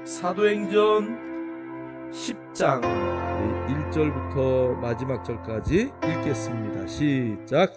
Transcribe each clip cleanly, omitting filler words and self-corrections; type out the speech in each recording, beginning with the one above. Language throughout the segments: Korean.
사도행전 10장 1절부터 마지막 절까지 읽겠습니다. 시작.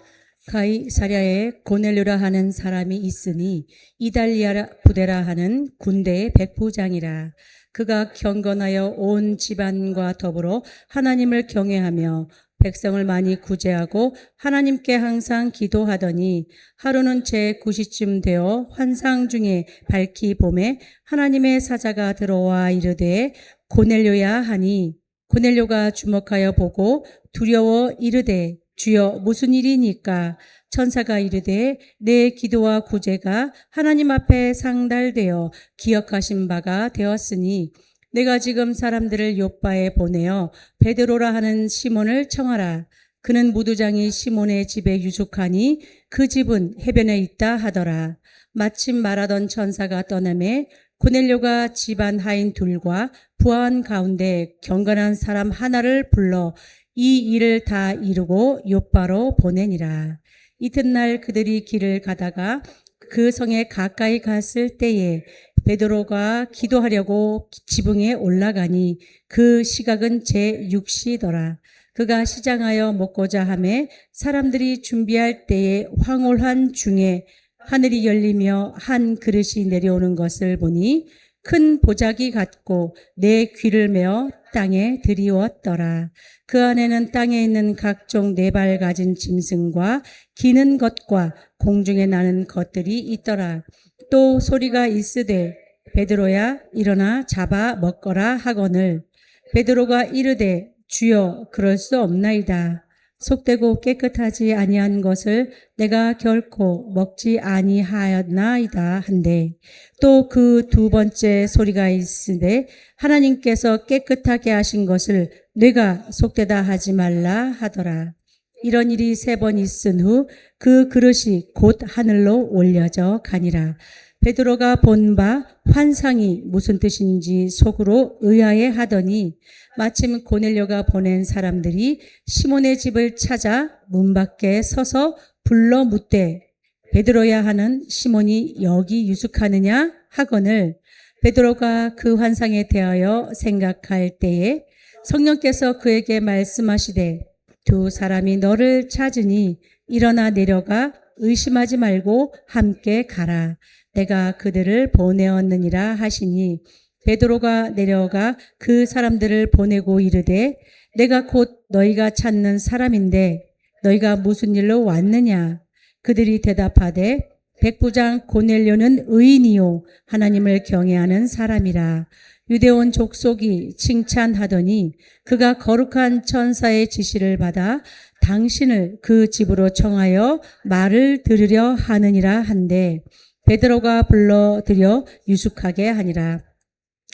가이사랴에 고넬료라 하는 사람이 있으니 이달리아 부대라 하는 군대의 백부장이라. 그가 경건하여 온 집안과 더불어 하나님을 경외하며 백성을 많이 구제하고 하나님께 항상 기도하더니, 하루는 제9시쯤 되어 환상 중에 밝히 봄에 하나님의 사자가 들어와 이르되 고넬료야 하니, 고넬료가 주목하여 보고 두려워 이르되 주여 무슨 일이니까? 천사가 이르되 내 기도와 구제가 하나님 앞에 상달되어 기억하신 바가 되었으니 내가 지금 사람들을 요빠에 보내어 베드로라 하는 시몬을 청하라. 그는 무두장이 시몬의 집에 유숙하니 그 집은 해변에 있다 하더라. 마침 말하던 천사가 떠나매 고넬료가 집안 하인 둘과 부하원 가운데 경건한 사람 하나를 불러 이 일을 다 이루고 요빠로 보내니라. 이튿날 그들이 길을 가다가 그 성에 가까이 갔을 때에 베드로가 기도하려고 지붕에 올라가니 그 시각은 제6시더라. 그가 시장하여 먹고자 하매 사람들이 준비할 때에 황홀한 중에 하늘이 열리며 한 그릇이 내려오는 것을 보니 큰 보자기 같고 내 귀를 메어 땅에 들이웠더라. 그 안에는 땅에 있는 각종 네 발 가진 짐승과 기는 것과 공중에 나는 것들이 있더라. 또 소리가 있으되 베드로야 일어나 잡아 먹거라 하거늘 베드로가 이르되 주여 그럴 수 없나이다. 속되고 깨끗하지 아니한 것을 내가 결코 먹지 아니하였나이다 한데, 또 그 두 번째 소리가 있으되 하나님께서 깨끗하게 하신 것을 내가 속되다 하지 말라 하더라. 이런 일이 3번 있은 후 그 그릇이 곧 하늘로 올려져 가니라. 베드로가 본 바 환상이 무슨 뜻인지 속으로 의아해 하더니 마침 고넬료가 보낸 사람들이 시몬의 집을 찾아 문 밖에 서서 불러 묻되 베드로야 하는 시몬이 여기 유숙하느냐 하거늘 베드로가 그 환상에 대하여 생각할 때에 성령께서 그에게 말씀하시되 두 사람이 너를 찾으니 일어나 내려가 의심하지 말고 함께 가라. 내가 그들을 보내었느니라 하시니 베드로가 내려가 그 사람들을 보내고 이르되 내가 곧 너희가 찾는 사람인데 너희가 무슨 일로 왔느냐? 그들이 대답하되 백부장 고넬료는 의인이요 하나님을 경외하는 사람이라. 유대온 족속이 칭찬하더니 그가 거룩한 천사의 지시를 받아 당신을 그 집으로 청하여 말을 들으려 하느니라 한데 베드로가 불러들여 유숙하게 하니라.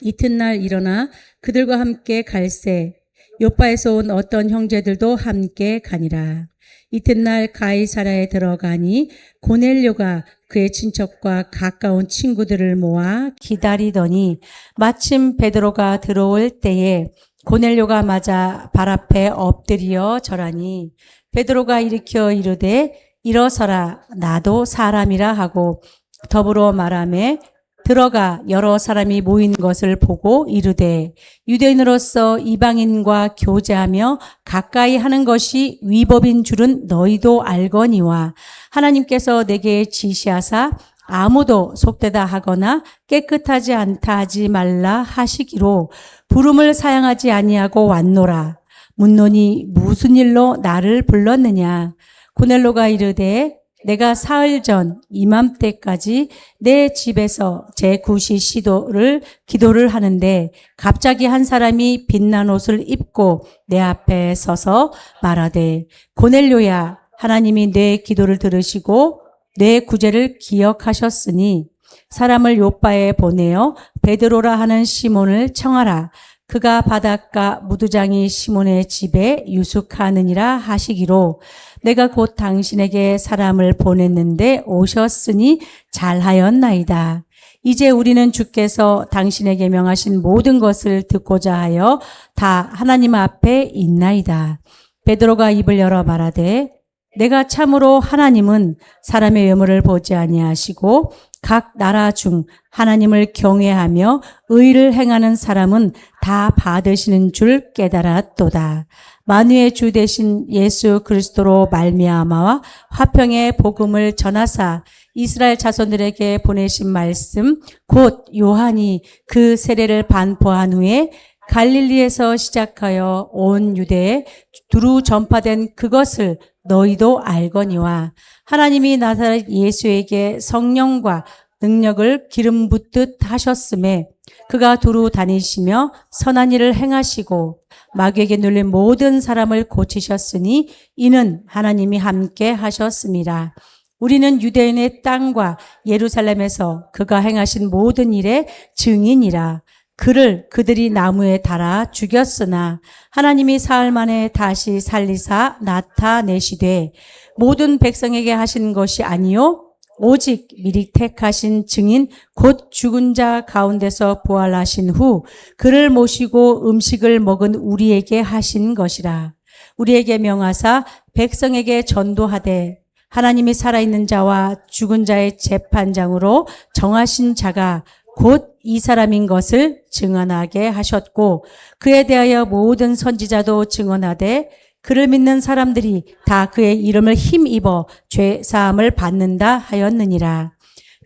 이튿날 일어나 그들과 함께 갈새 요빠에서 온 어떤 형제들도 함께 가니라. 이튿날 가이사랴에 들어가니 고넬료가 그의 친척과 가까운 친구들을 모아 기다리더니 마침 베드로가 들어올 때에 고넬료가 맞아 발 앞에 엎드려 절하니 베드로가 일으켜 이르되 일어서라 나도 사람이라 하고 더불어 말하매 들어가 여러 사람이 모인 것을 보고 이르되 유대인으로서 이방인과 교제하며 가까이 하는 것이 위법인 줄은 너희도 알거니와 하나님께서 내게 지시하사 아무도 속되다 하거나 깨끗하지 않다 하지 말라 하시기로 부름을 사양하지 아니하고 왔노라. 묻노니 무슨 일로 나를 불렀느냐? 고넬료가 이르되 내가 사흘 전 이맘때까지 내 집에서 제9시 기도를 하는데 갑자기 한 사람이 빛난 옷을 입고 내 앞에 서서 말하되 고넬료야 하나님이 내 기도를 들으시고 내 구제를 기억하셨으니 사람을 요빠에 보내어 베드로라 하는 시몬을 청하라. 그가 바닷가 무두장이 시몬의 집에 유숙하느니라 하시기로 내가 곧 당신에게 사람을 보냈는데 오셨으니 잘하였나이다. 이제 우리는 주께서 당신에게 명하신 모든 것을 듣고자 하여 다 하나님 앞에 있나이다. 베드로가 입을 열어 말하되 내가 참으로 하나님은 사람의 외모를 보지 아니하시고 각 나라 중 하나님을 경외하며 의를 행하는 사람은 다 받으시는 줄 깨달았도다. 만유의 주 되신 예수 그리스도로 말미암아 화평의 복음을 전하사 이스라엘 자손들에게 보내신 말씀 곧 요한이 그 세례를 반포한 후에 갈릴리에서 시작하여 온 유대에 두루 전파된 그것을 너희도 알거니와 하나님이 나사렛 예수에게 성령과 능력을 기름 붓듯 하셨음에 그가 두루 다니시며 선한 일을 행하시고 마귀에게 눌린 모든 사람을 고치셨으니 이는 하나님이 함께 하셨습니다. 우리는 유대인의 땅과 예루살렘에서 그가 행하신 모든 일의 증인이라. 그를 그들이 나무에 달아 죽였으나 하나님이 사흘 만에 다시 살리사 나타내시되 모든 백성에게 하신 것이 아니요 오직 미리 택하신 증인 곧 죽은 자 가운데서 부활하신 후 그를 모시고 음식을 먹은 우리에게 하신 것이라. 우리에게 명하사 백성에게 전도하되 하나님이 살아있는 자와 죽은 자의 재판장으로 정하신 자가 곧 이 사람인 것을 증언하게 하셨고 그에 대하여 모든 선지자도 증언하되 그를 믿는 사람들이 다 그의 이름을 힘입어 죄 사함을 받는다 하였느니라.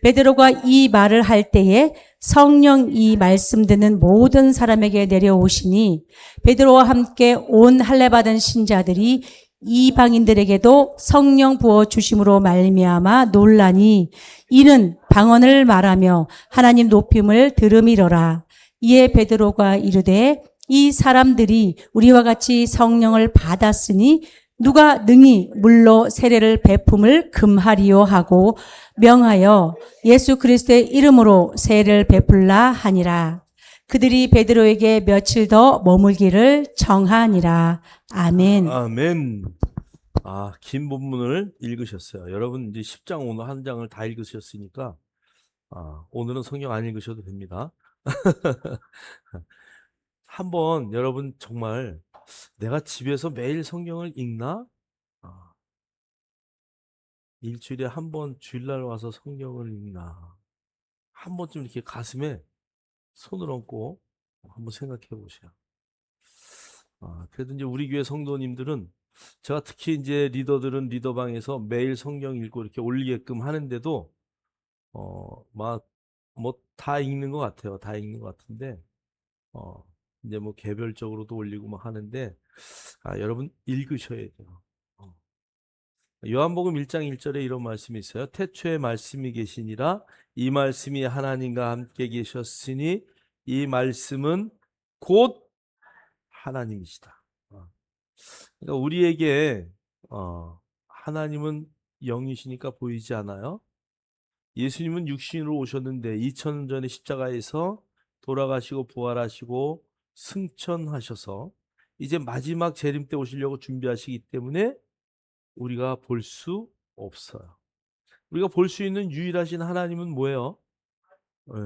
베드로가 이 말을 할 때에 성령이 말씀 듣는 모든 사람에게 내려오시니 베드로와 함께 온 할례 받은 신자들이 이방인들에게도 성령 부어 주심으로 말미암아 놀라니 이는 방언을 말하며 하나님 높임을 들음이로라. 이에 베드로가 이르되 이 사람들이 우리와 같이 성령을 받았으니 누가 능히 물로 세례를 베품을 금하리요 하고 명하여 예수 그리스도의 이름으로 세례를 베풀라 하니라. 그들이 베드로에게 며칠 더 머물기를 정하니라. 아멘. 아멘. 긴 본문을 읽으셨어요. 여러분 이제 10장 오늘 한 장을 다 읽으셨으니까 오늘은 성경 안 읽으셔도 됩니다. 한번 여러분 정말 내가 집에서 매일 성경을 읽나? 일주일에 한 번 주일날 와서 성경을 읽나? 한 번쯤 이렇게 가슴에 손을 얹고 한번 생각해 보세요. 그래도 이제 우리 교회 성도님들은 제가 특히 이제 리더들은 리더방에서 매일 성경 읽고 이렇게 올리게끔 하는데도 막 뭐 다 읽는 것 같아요. 다 읽는 것 같은데 이제 뭐 개별적으로도 올리고 막 하는데 여러분 읽으셔야 돼요. 어. 요한복음 1장 1절에 이런 말씀이 있어요. 태초에 말씀이 계시니라 이 말씀이 하나님과 함께 계셨으니 이 말씀은 곧 하나님이시다. 그러니까 우리에게 하나님은 영이시니까 보이지 않아요. 예수님은 육신으로 오셨는데 2000년 전에 십자가에서 돌아가시고 부활하시고 승천하셔서 이제 마지막 재림 때 오시려고 준비하시기 때문에 우리가 볼 수 없어요. 우리가 볼 수 있는 유일하신 하나님은 뭐예요? 예.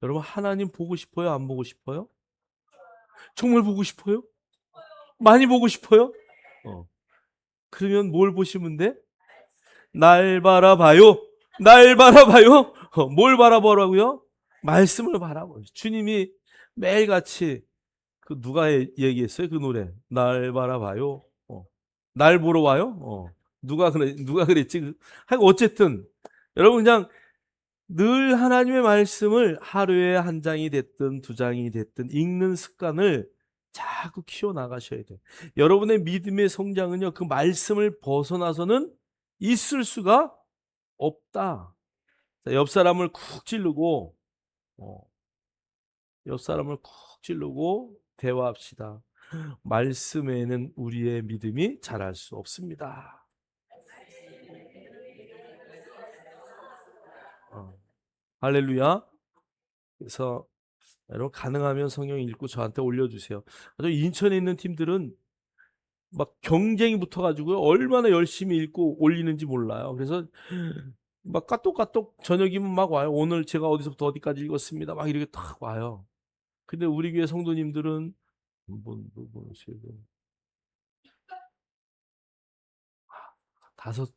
여러분 하나님 보고 싶어요? 안 보고 싶어요? 정말 보고 싶어요? 많이 보고 싶어요? 어. 그러면 뭘 보시면 돼? 날 바라봐요. 날 바라봐요. 뭘 바라보라고요? 말씀을 바라봐요. 주님이 매일같이 그 누가 얘기했어요? 그 노래. 날 바라봐요. 날 보러 와요? 누가 그랬지? 어쨌든 여러분 그냥 늘 하나님의 말씀을 하루에 한 장이 됐든 두 장이 됐든 읽는 습관을 자꾸 키워 나가셔야 돼요. 여러분의 믿음의 성장은요, 그 말씀을 벗어나서는 있을 수가 없다. 옆 사람을 쿡 찌르고, 어, 옆 사람을 쿡 찌르고 대화합시다. 말씀에는 우리의 믿음이 자랄 수 없습니다. 할렐루야. 그래서 여러분 가능하면 성경 읽고 저한테 올려주세요. 인천에 있는 팀들은 막 경쟁이 붙어가지고요. 얼마나 열심히 읽고 올리는지 몰라요. 그래서 막 까똑까똑 저녁이면 막 와요. 오늘 제가 어디서부터 어디까지 읽었습니다. 막 이렇게 딱 와요. 근데 우리 교회 성도님들은 지금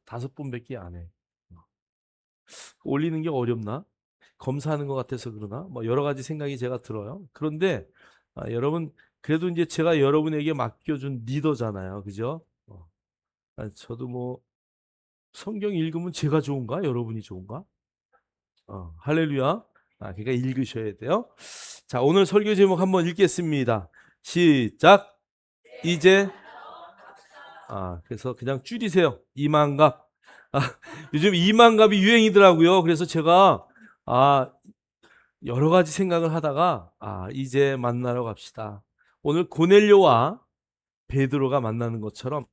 다섯 분밖에 안 해. 올리는 게 어렵나? 검사하는 것 같아서 그러나? 뭐 여러 가지 생각이 제가 들어요. 그런데 여러분 그래도 이제 제가 여러분에게 맡겨준 리더잖아요. 그죠? 저도 뭐 성경 읽으면 제가 좋은가? 여러분이 좋은가? 할렐루야. 그러니까 읽으셔야 돼요. 자, 오늘 설교 제목 한번 읽겠습니다. 시작. 이제 그래서 그냥 줄이세요. 이만갑. 아, 요즘 이만갑이 유행이더라고요. 그래서 제가 여러 가지 생각을 하다가 이제 만나러 갑시다. 오늘 고넬료와 베드로가 만나는 것처럼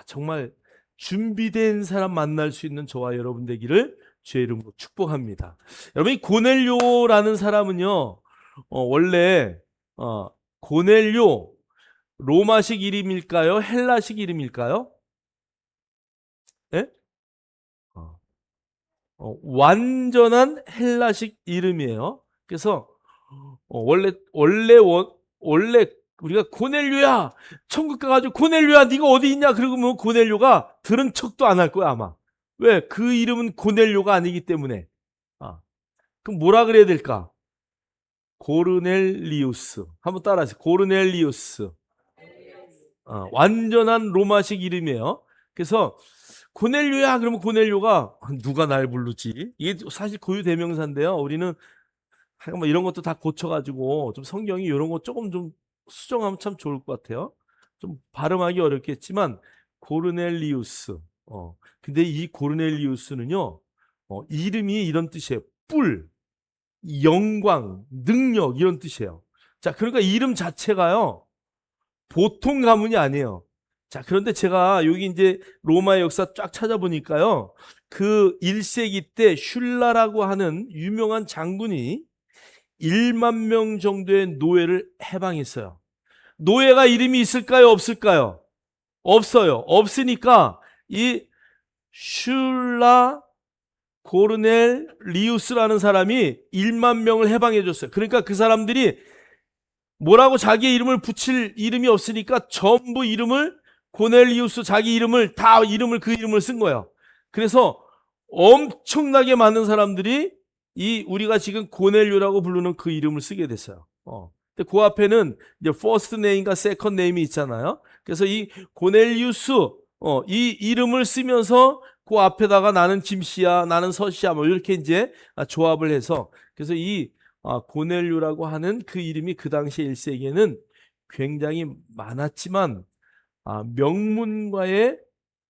정말 준비된 사람 만날 수 있는 저와 여러분 되기를 주의 이름으로 축복합니다. 여러분 이 고넬료라는 사람은요 원래 고넬료 로마식 이름일까요? 헬라식 이름일까요? 예? 완전한 헬라식 이름이에요. 그래서 원래 우리가 고넬료야 천국 가가지고 고넬료야 네가 어디 있냐 그러면 고넬료가 들은 척도 안 할 거야 아마. 왜? 그 이름은 고넬료가 아니기 때문에. 그럼 뭐라 그래야 될까? 고르넬리우스. 한번 따라하세요. 고르넬리우스. 완전한 로마식 이름이에요. 그래서 고넬료야 그러면 고넬료가 누가 날 부르지? 이게 사실 고유 대명사인데요. 우리는 뭐 이런 것도 다 고쳐가지고 좀 성경이 이런 거 조금 좀 수정하면 참 좋을 것 같아요. 좀 발음하기 어렵겠지만 고르넬리우스. 근데 이 고르넬리우스는요. 이름이 이런 뜻이에요. 뿔, 영광, 능력 이런 뜻이에요. 자, 그러니까 이름 자체가요. 보통 가문이 아니에요. 자, 그런데 제가 여기 이제 로마의 역사 쫙 찾아보니까요. 그 1세기 때 슐라라고 하는 유명한 장군이 1만 명 정도의 노예를 해방했어요. 노예가 이름이 있을까요? 없을까요? 없어요. 없으니까 이 슐라 고르넬 리우스라는 사람이 1만 명을 해방해 줬어요. 그러니까 그 사람들이 뭐라고 자기의 이름을 붙일 이름이 없으니까 전부 이름을 고넬리우스 자기 이름을 다 그 이름을 쓴 거예요. 그래서 엄청나게 많은 사람들이 이 우리가 지금 고넬료라고 부르는 그 이름을 쓰게 됐어요. 근데 그 앞에는 이제 first name과 second name이 있잖아요. 그래서 이 고넬리우스 이 이름을 쓰면서 그 앞에다가 나는 김씨야, 나는 서씨야, 뭐 이렇게 이제 조합을 해서 그래서 이 고넬료라고 하는 그 이름이 그 당시 1세기에는 굉장히 많았지만 명문가의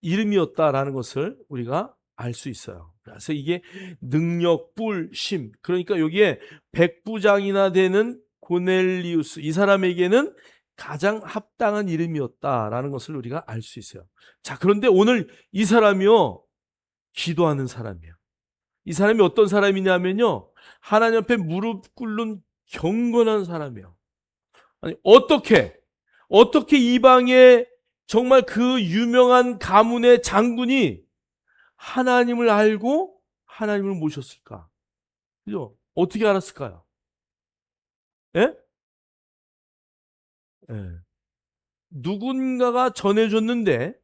이름이었다라는 것을 우리가 알 수 있어요. 그래서 이게 능력, 뿔, 심. 그러니까 여기에 백부장이나 되는 고넬리우스 이 사람에게는 가장 합당한 이름이었다라는 것을 우리가 알 수 있어요. 자, 그런데 오늘 이 사람이요. 기도하는 사람이에요. 이 사람이 어떤 사람이냐면요. 하나님 앞에 무릎 꿇는 경건한 사람이에요. 아니, 어떻게 이방의 정말 그 유명한 가문의 장군이 하나님을 알고 하나님을 모셨을까? 그죠? 어떻게 알았을까요? 예? 예. 누군가가 전해줬는데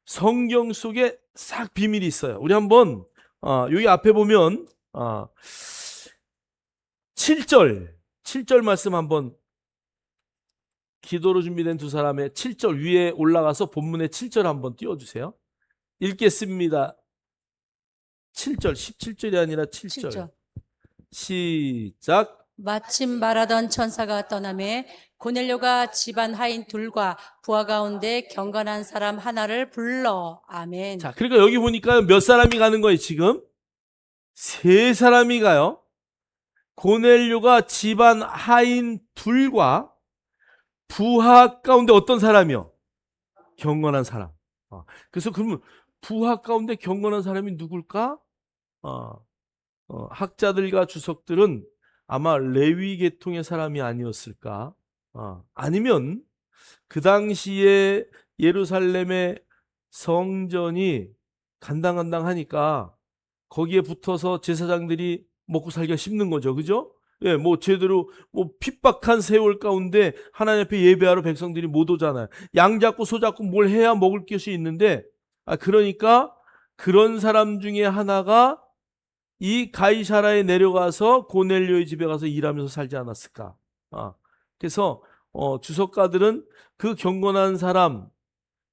성경 속에 싹 비밀이 있어요. 우리 한번 여기 앞에 보면 7절 말씀 한번 기도로 준비된 두 사람의 7절 위에 올라가서 본문의 7절 한번 띄워주세요. 읽겠습니다. 7절, 17절이 아니라 7절. 7절. 시작. 마침 말하던 천사가 떠나매 고넬료가 집안 하인 둘과 부하 가운데 경건한 사람 하나를 불러. 아멘. 자, 그러니까 여기 보니까 몇 사람이 가는 거예요, 지금? 세 사람이 가요. 고넬료가 집안 하인 둘과 부하 가운데 어떤 사람이요? 경건한 사람. 그래서 그러면 부하 가운데 경건한 사람이 누굴까? 학자들과 주석들은 아마 레위 계통의 사람이 아니었을까? 아니면 그 당시에 예루살렘의 성전이 간당간당하니까 거기에 붙어서 제사장들이 먹고 살기가 힘든 거죠. 그죠? 예, 뭐 제대로 뭐 핍박한 세월 가운데 하나님 앞에 예배하러 백성들이 못 오잖아요. 양 잡고 소 잡고 뭘 해야 먹을 것이 있는데 그러니까 그런 사람 중에 하나가 이 가이사라에 내려가서 고넬료의 집에 가서 일하면서 살지 않았을까? 그래서 주석가들은 그 경건한 사람,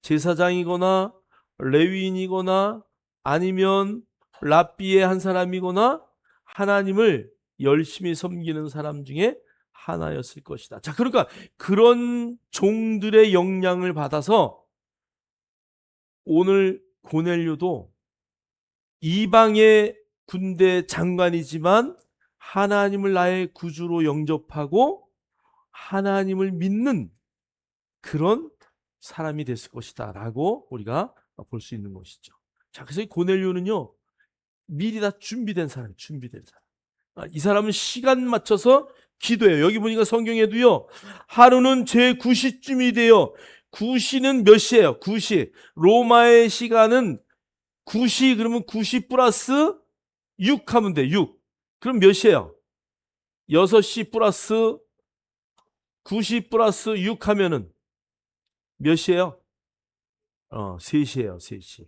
제사장이거나 레위인이거나 아니면 랍비의 한 사람이거나 하나님을 열심히 섬기는 사람 중에 하나였을 것이다. 자, 그러니까 그런 종들의 영향을 받아서 오늘 고넬료도 이방의 군대 장관이지만 하나님을 나의 구주로 영접하고 하나님을 믿는 그런 사람이 됐을 것이다 라고 우리가 볼 수 있는 것이죠. 자, 그래서 이 고넬료는요 미리 다 준비된 사람. 이 사람은 시간 맞춰서 기도해요. 여기 보니까 성경에도요 하루는 제 9시쯤이 돼요. 9시는 몇 시예요? 9시. 로마의 시간은 9시. 그러면 9시 플러스 6 하면 돼. 6. 그럼 몇 시예요? 6시 플러스 9시 플러스 6 하면은 몇 시예요? 3시예요. 3시.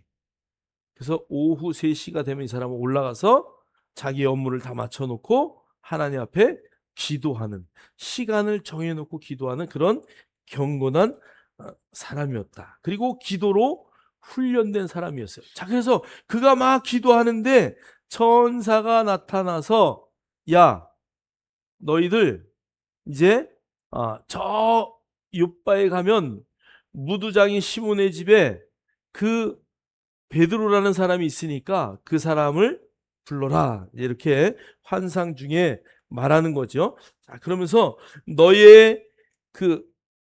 그래서 오후 3시가 되면 이 사람은 올라가서 자기 업무를 다 맞춰놓고 하나님 앞에 기도하는, 시간을 정해놓고 기도하는 그런 경건한 사람이었다. 그리고 기도로 훈련된 사람이었어요. 자, 그래서 그가 막 기도하는데 천사가 나타나서 야, 너희들 이제 저 요바에 가면 무두장인 시몬의 집에 그 베드로라는 사람이 있으니까 그 사람을 불러라. 이렇게 환상 중에 말하는 거죠. 자, 그러면서 너의 그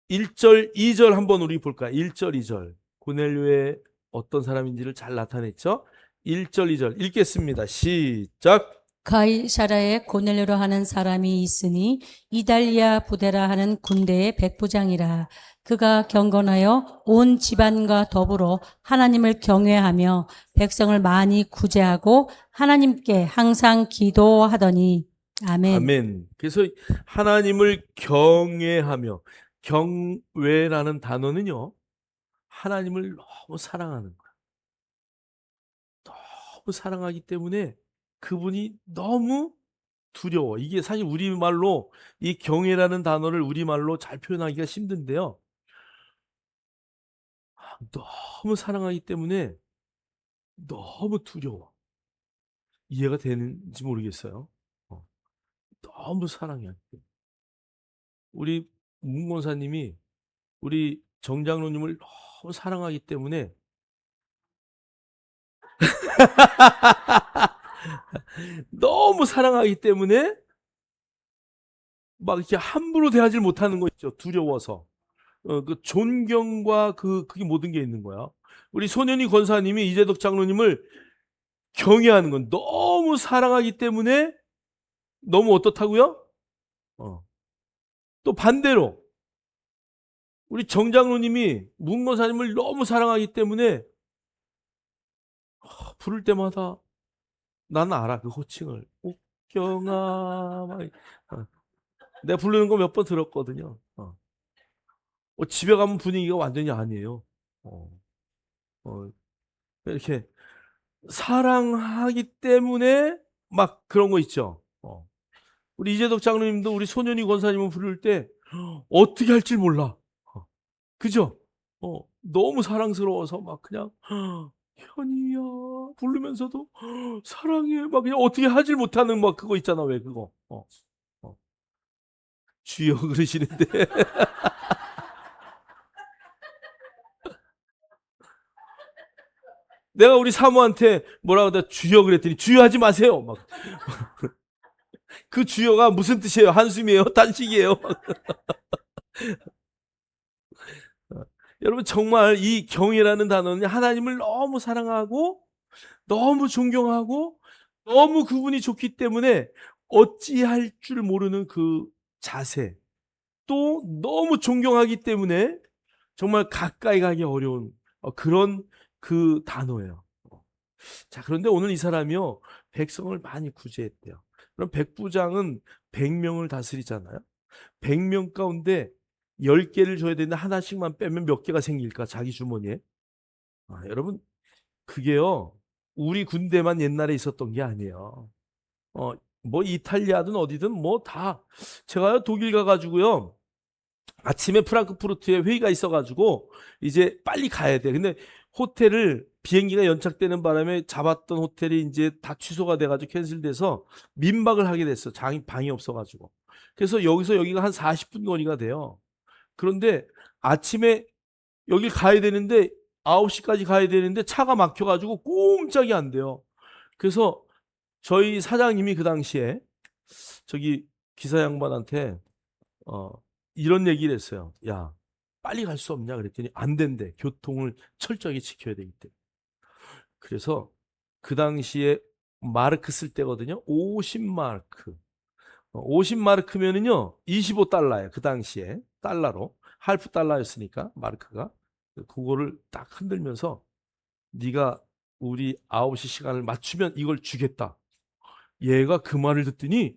1절, 2절 한번 우리 볼까요? 1절, 2절. 고넬료의 어떤 사람인지를 잘 나타냈죠. 1절, 2절 읽겠습니다. 시작. 가이사라에 고넬료라 하는 사람이 있으니 이달리아 부데라 하는 군대의 백부장이라. 그가 경건하여 온 집안과 더불어 하나님을 경외하며 백성을 많이 구제하고 하나님께 항상 기도하더니. 아멘. 아멘. 그래서 하나님을 경외하며, 경외라는 단어는요 하나님을 너무 사랑하는 거야. 너무 사랑하기 때문에 그분이 너무 두려워. 이게 사실 우리말로 이 경외라는 단어를 우리말로 잘 표현하기가 힘든데요. 너무 사랑하기 때문에 너무 두려워. 이해가 되는지 모르겠어요. 너무 사랑해. 우리 문권사님이 우리 정장로님을 너무 사랑하기 때문에 너무 사랑하기 때문에 막 이렇게 함부로 대하지 못하는 거 있죠. 두려워서. 그 존경과 그게 모든 게 있는 거야. 우리 손현희 권사님이 이재덕 장로님을 경외하는 건 너무 사랑하기 때문에 너무 어떻다고요? 또 반대로 우리 정 장로님이 문 권사님을 너무 사랑하기 때문에 부를 때마다 나는 알아 그 호칭을. 옥경아 막, 내가 부르는 거 몇 번 들었거든요. 집에 가면 분위기가 완전히 아니에요. 어, 어, 이렇게 사랑하기 때문에 막 그런 거 있죠. 우리 이재덕 장로님도 우리 손현희 권사님을 부를 때 어떻게 할지 몰라. 그죠? 너무 사랑스러워서 막 그냥 현이야 부르면서도 사랑해 막 그냥 어떻게 하질 못하는 막 그거 있잖아. 왜 그거? 주여 그러시는데 내가 우리 사모한테 뭐라고 하다 주여 그랬더니 주여 하지 마세요. 막 그 주여가 무슨 뜻이에요? 한숨이에요? 단식이에요? 여러분 정말 이 경이라는 단어는 하나님을 너무 사랑하고 너무 존경하고 너무 그분이 좋기 때문에 어찌할 줄 모르는 그 자세, 또 너무 존경하기 때문에 정말 가까이 가기 어려운 그런 그 단어예요. 자, 그런데 오늘 이 사람이요 백성을 많이 구제했대요. 그럼 백부장은 100명을 다스리잖아요. 100명 가운데 10개를 줘야 되는데 하나씩만 빼면 몇 개가 생길까? 자기 주머니에. 여러분 그게요 우리 군대만 옛날에 있었던 게 아니에요. 뭐 이탈리아든 어디든 뭐 다 제가요 독일 가가지고요 아침에 프랑크푸르트에 회의가 있어가지고 이제 빨리 가야 돼. 근데 호텔을 비행기가 연착되는 바람에 잡았던 호텔이 이제 다 취소가 돼가지고 캔슬돼서 민박을 하게 됐어. 방이 없어가지고. 그래서 여기서 여기가 한 40분 거리가 돼요. 그런데 아침에 여길 가야 되는데 9시까지 가야 되는데 차가 막혀가지고 꼼짝이 안 돼요. 그래서 저희 사장님이 그 당시에 저기 기사 양반한테 어, 이런 얘기를 했어요. 야, 빨리 갈 수 없냐 그랬더니 안 된대. 교통을 철저하게 지켜야 되기 때문에. 그래서 그 당시에 마르크 쓸 때거든요. 50마르크. 50마르크면은요. 25달러예요. 그 당시에 달러로. 할프 달러였으니까 마르크가. 그거를 딱 흔들면서 네가 우리 9시 시간을 맞추면 이걸 주겠다. 얘가 그 말을 듣더니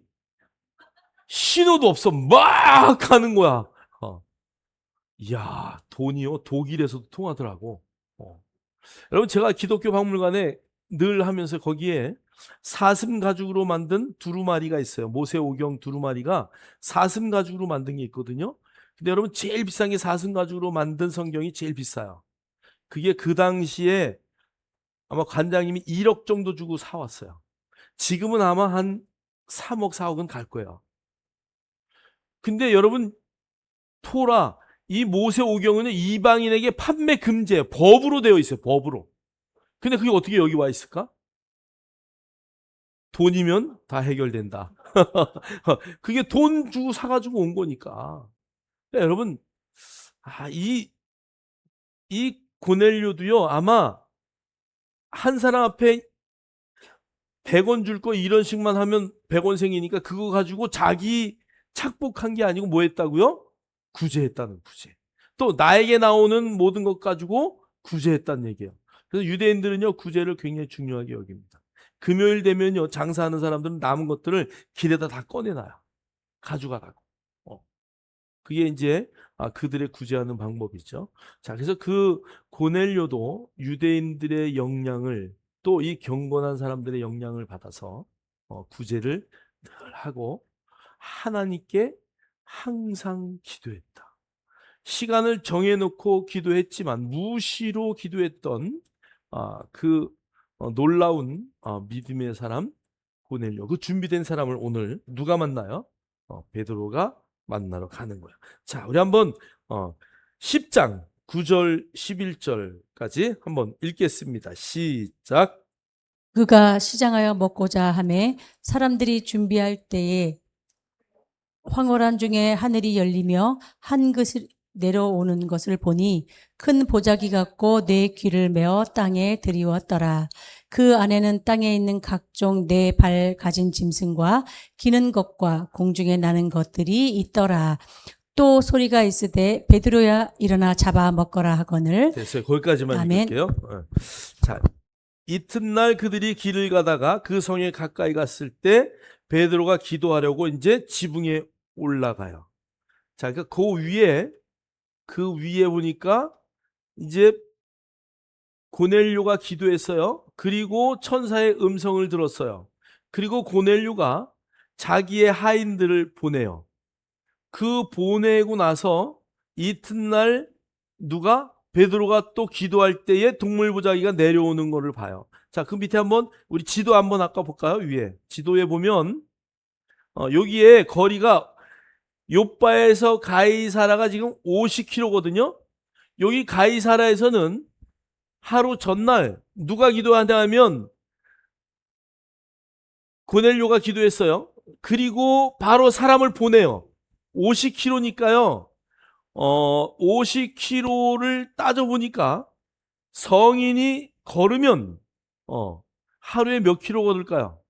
신호도 없어 막 가는 거야. 이야, 돈이요? 독일에서도 통하더라고. 어. 여러분, 제가 기독교 박물관에 늘 하면서 거기에 사슴 가죽으로 만든 두루마리가 있어요. 모세오경 두루마리가 사슴 가죽으로 만든 게 있거든요. 근데 여러분, 제일 비싼 게 사슴 가죽으로 만든 성경이 제일 비싸요. 그게 그 당시에 아마 관장님이 1억 정도 주고 사왔어요. 지금은 아마 한 3억, 4억은 갈 거예요. 근데 여러분, 토라, 이 모세오경은 이방인에게 판매 금지예요. 법으로 되어 있어요. 법으로. 근데 그게 어떻게 여기 와 있을까? 돈이면 다 해결된다. 그게 돈 주고 사가지고 온 거니까. 그러니까 여러분, 아, 이 고넬료도요, 아마 한 사람 앞에 100원 줄 거 이런 식만 하면 100원생이니까 그거 가지고 자기 착복한 게 아니고 뭐 했다고요? 구제했다는 구제. 또 나에게 나오는 모든 것 가지고 구제했다는 얘기예요. 그래서 유대인들은요, 구제를 굉장히 중요하게 여깁니다. 금요일 되면요, 장사하는 사람들은 남은 것들을 길에다 다 꺼내놔요. 가져가라고. 그게 이제 그들의 구제하는 방법이죠. 자, 그래서 그 고넬료도 유대인들의 영향을 또 이 경건한 사람들의 영향을 받아서 구제를 늘 하고 하나님께 항상 기도했다. 시간을 정해놓고 기도했지만 무시로 기도했던 그 놀라운 믿음의 사람 고넬료, 그 준비된 사람을 오늘 누가 만나요? 베드로가 만나러 가는 거야. 자, 우리 한번 10장 9절 11절까지 한번 읽겠습니다. 시작. 그가 시장하여 먹고자 하매 사람들이 준비할 때에 황홀한 중에 하늘이 열리며 한 그릇이 내려오는 것을 보니 큰 보자기 같고 네 귀를 메어 땅에 들이웠더라. 그 안에는 땅에 있는 각종 네 발 가진 짐승과 기는 것과 공중에 나는 것들이 있더라. 또 소리가 있으되 베드로야 일어나 잡아 먹거라 하거늘. 됐어요. 거기까지만 아멘. 읽을게요. 자, 이튿날 그들이 길을 가다가 그 성에 가까이 갔을 때 베드로가 기도하려고 이제 지붕에 올라가요. 자, 그러니까 그 위에 보니까 이제 고넬료가 기도했어요. 그리고 천사의 음성을 들었어요. 그리고 고넬료가 자기의 하인들을 보내요. 그 보내고 나서 이튿날 베드로가 또 기도할 때에 동물 보자기가 내려오는 것을 봐요. 자, 그 밑에 한번 우리 지도 한번 아까 볼까요? 위에 지도에 보면 여기에 거리가 요빠에서 가이사라가 지금 50km거든요. 여기 가이사라에서는 하루 전날 누가 기도한다 하면 고넬료가 기도했어요. 그리고 바로 사람을 보내요. 50km니까요. 50km를 따져보니까 성인이 걸으면 하루에 몇 킬로 걸을까요?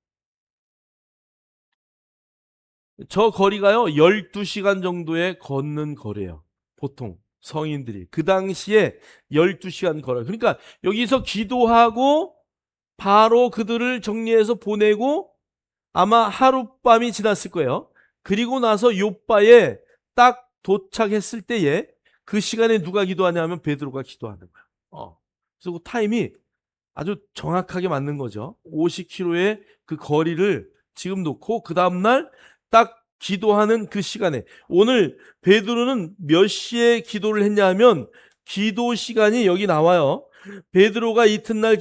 저 거리가요 12시간 정도의 걷는 거리예요. 보통 성인들이 그 당시에 12시간 걸어요. 그러니까 여기서 기도하고 바로 그들을 정리해서 보내고 아마 하룻밤이 지났을 거예요. 그리고 나서 요바에 딱 도착했을 때에 그 시간에 누가 기도하냐면 베드로가 기도하는 거예요. 그래서 그 타임이 아주 정확하게 맞는 거죠. 50km의 그 거리를 지금 놓고 그 다음날 딱 기도하는 그 시간에, 오늘 베드로는 몇 시에 기도를 했냐 하면 기도 시간이 여기 나와요. 베드로가 이튿날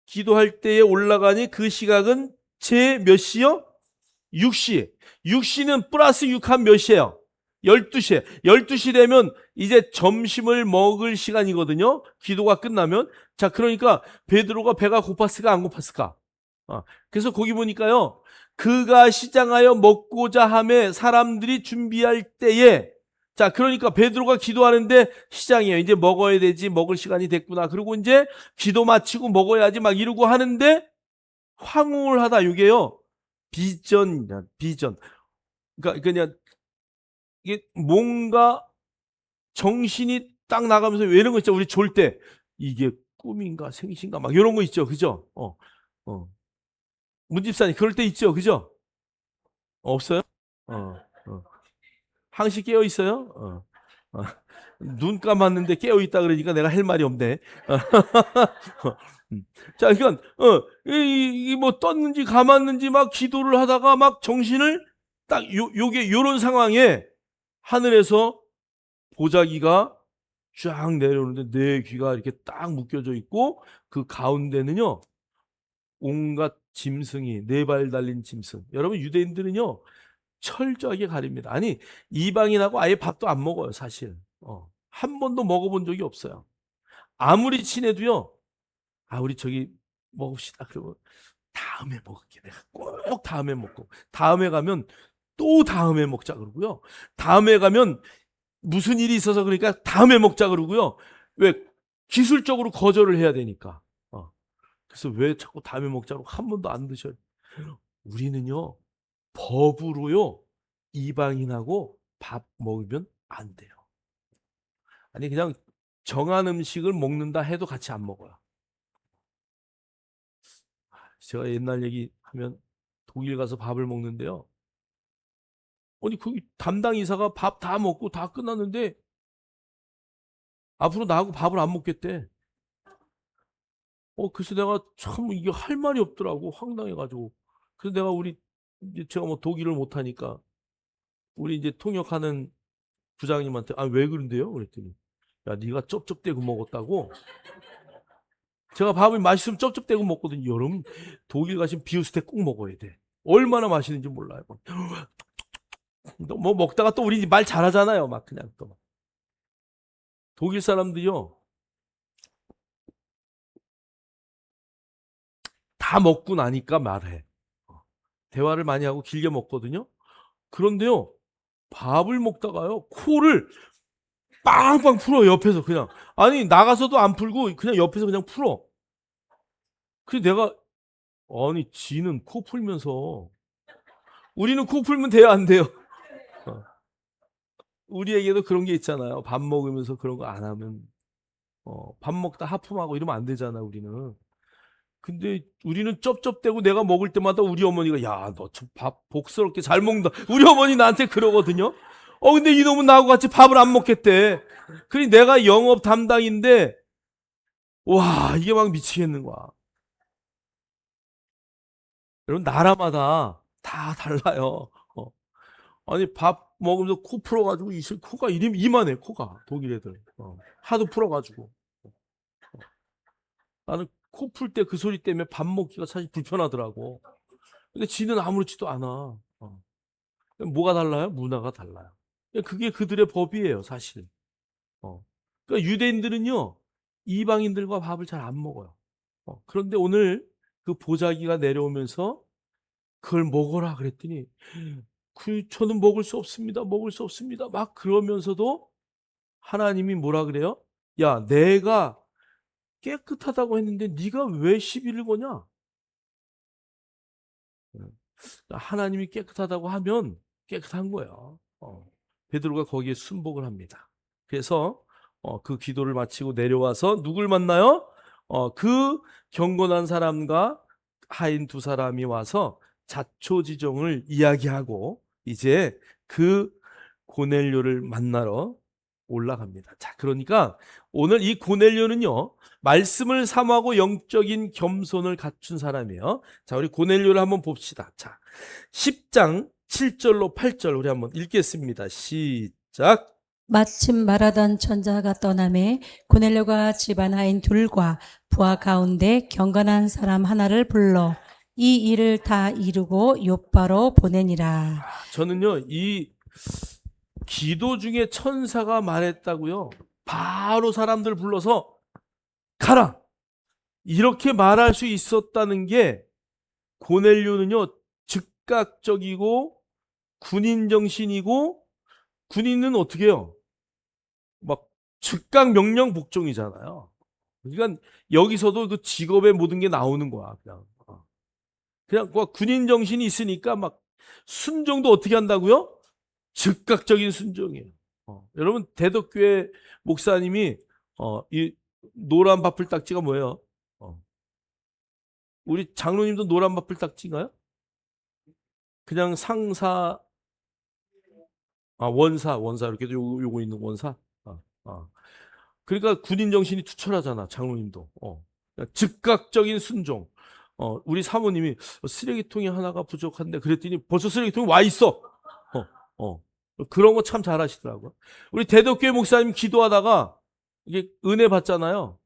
기도할 때에 올라가니 그 시각은 제 몇 시요? 6시. 6시는 플러스 6하면 몇 시예요? 12시에. 12시 되면 이제 점심을 먹을 시간이거든요. 기도가 끝나면. 자, 그러니까 베드로가 배가 고팠을까 안 고팠을까? 그래서 거기 보니까요. 그가 시장하여 먹고자 하며 사람들이 준비할 때에, 자, 그러니까 베드로가 기도하는데 시장이에요. 이제 먹어야 되지. 먹을 시간이 됐구나. 그리고 이제 기도 마치고 먹어야지 막 이러고 하는데 황홀 하다. 이게요. 비전. 그러니까 그냥 이게 뭔가 정신이 딱 나가면서 왜 이런 거 있죠? 우리 졸 때 이게 꿈인가 생신가 막 이런 거 있죠. 그죠? 문집사님 그럴 때 있죠. 그죠? 없어요? 어, 어. 항시 깨어 있어요? 눈 감았는데 깨어 있다 그러니까 내가 할 말이 없네. 자, 그러니까 뭐 떴는지 감았는지 막 기도를 하다가 막 정신을 딱 요게 요런 상황에 하늘에서 보자기가 쫙 내려오는데 내 귀가 이렇게 딱 묶여져 있고 그 가운데는요 온갖 짐승이 네 발 달린 짐승. 여러분 유대인들은요 철저하게 가립니다. 아니 이방인하고 아예 밥도 안 먹어요 사실. 한 번도 먹어본 적이 없어요. 아무리 친해도요. 우리 저기 먹읍시다. 그러면 다음에 먹을게. 내가 꼭 다음에 먹고 다음에 가면 또 다음에 먹자 그러고요. 다음에 가면 무슨 일이 있어서 그러니까 다음에 먹자 그러고요. 왜? 기술적으로 거절을 해야 되니까. 그래서 왜 자꾸 다음에 먹자고 한 번도 안 드셔요? 우리는요. 법으로요. 이방인하고 밥 먹으면 안 돼요. 아니 그냥 정한 음식을 먹는다 해도 같이 안 먹어요. 제가 옛날 얘기하면 독일 가서 밥을 먹는데요. 아니 그 담당 이사가 밥 다 먹고 다 끝났는데 앞으로 나하고 밥을 안 먹겠대. 그래서 내가 참 이게 할 말이 없더라고. 황당해가지고. 그래서 내가 이제 제가 뭐 독일을 못하니까 우리 이제 통역하는 부장님한테 왜 그런데요? 그랬더니 야 네가 쩝쩝대고 먹었다고. 제가 밥을 맛있으면 쩝쩝대고 먹거든요. 여러분 독일 가시면 비우스텍 꼭 먹어야 돼. 얼마나 맛있는지 몰라요. 뭐 먹다가 또 우리 말 잘하잖아요. 막 그냥 또 독일 사람들이요 다 먹고 나니까 말해. 대화를 많이 하고 길게 먹거든요. 그런데요 밥을 먹다가요 코를 빵빵 풀어 옆에서 그냥. 아니 나가서도 안 풀고 그냥 옆에서 그냥 풀어. 그래서 내가 아니 지는 코 풀면서 우리는 코 풀면 돼요 안 돼요? 우리에게도 그런 게 있잖아요. 밥 먹으면서 그런 거 안 하면 밥 먹다 하품하고 이러면 안 되잖아 우리는. 근데 우리는 쩝쩝대고 내가 먹을 때마다 우리 어머니가 야 너 참 밥 복스럽게 잘 먹는다. 우리 어머니 나한테 그러거든요. 근데 이놈은 나하고 같이 밥을 안 먹겠대. 그러니 내가 영업 담당인데 와 이게 막 미치겠는 거야. 여러분 나라마다 다 달라요. 아니 밥 먹으면서 코 풀어가지고 코가 이만해 코가 독일 애들 하도 풀어가지고 나는 코 풀 때 그 소리 때문에 밥 먹기가 사실 불편하더라고. 근데 지는 아무렇지도 않아. 뭐가 달라요? 문화가 달라요. 그게 그들의 법이에요 사실. 그러니까 유대인들은요 이방인들과 밥을 잘 안 먹어요. 그런데 오늘 그 보자기가 내려오면서 그걸 먹어라 그랬더니 저는 먹을 수 없습니다. 먹을 수 없습니다. 막 그러면서도 하나님이 뭐라 그래요? 야, 내가 깨끗하다고 했는데 네가 왜 시비를 거냐? 하나님이 깨끗하다고 하면 깨끗한 거예요. 베드로가 거기에 순복을 합니다. 그래서 그 기도를 마치고 내려와서 누굴 만나요? 그 경건한 사람과 하인 두 사람이 와서 자초지종을 이야기하고 이제 그 고넬료를 만나러 올라갑니다. 자, 그러니까 오늘 이 고넬료는요, 말씀을 사모하고 영적인 겸손을 갖춘 사람이에요. 자, 우리 고넬료를 한번 봅시다. 자, 10장 7절로 8절 우리 한번 읽겠습니다. 시작. 마침 말하던 천자가 떠나매 고넬료가 집안 하인 둘과 부하 가운데 경건한 사람 하나를 불러 이 일을 다 이루고 요바로 보내니라. 저는요, 이 기도 중에 천사가 말했다고요, 바로 사람들 불러서 가라! 이렇게 말할 수 있었다는 게, 고넬료는요, 즉각적이고 군인 정신이고, 군인은 어떻게 해요? 막 즉각 명령 복종이잖아요. 그러니까 여기서도 그 직업의 모든 게 나오는 거야. 그냥 군인 정신이 있으니까 막 순종도 어떻게 한다고요? 즉각적인 순종이에요. 여러분, 대덕교회 목사님이 이 노란 바풀 딱지가 뭐예요? 우리 장로님도 노란 바풀 딱지인가요? 그냥 상사, 원사 이렇게 요거 있는 원사. 그러니까 군인 정신이 투철하잖아, 장로님도. 그러니까 즉각적인 순종. 우리 사모님이 쓰레기통이 하나가 부족한데 그랬더니 벌써 쓰레기통이 와 있어. 그런 거 참 잘하시더라고요. 우리 대덕교회 목사님 기도하다가 이게 은혜 받잖아요.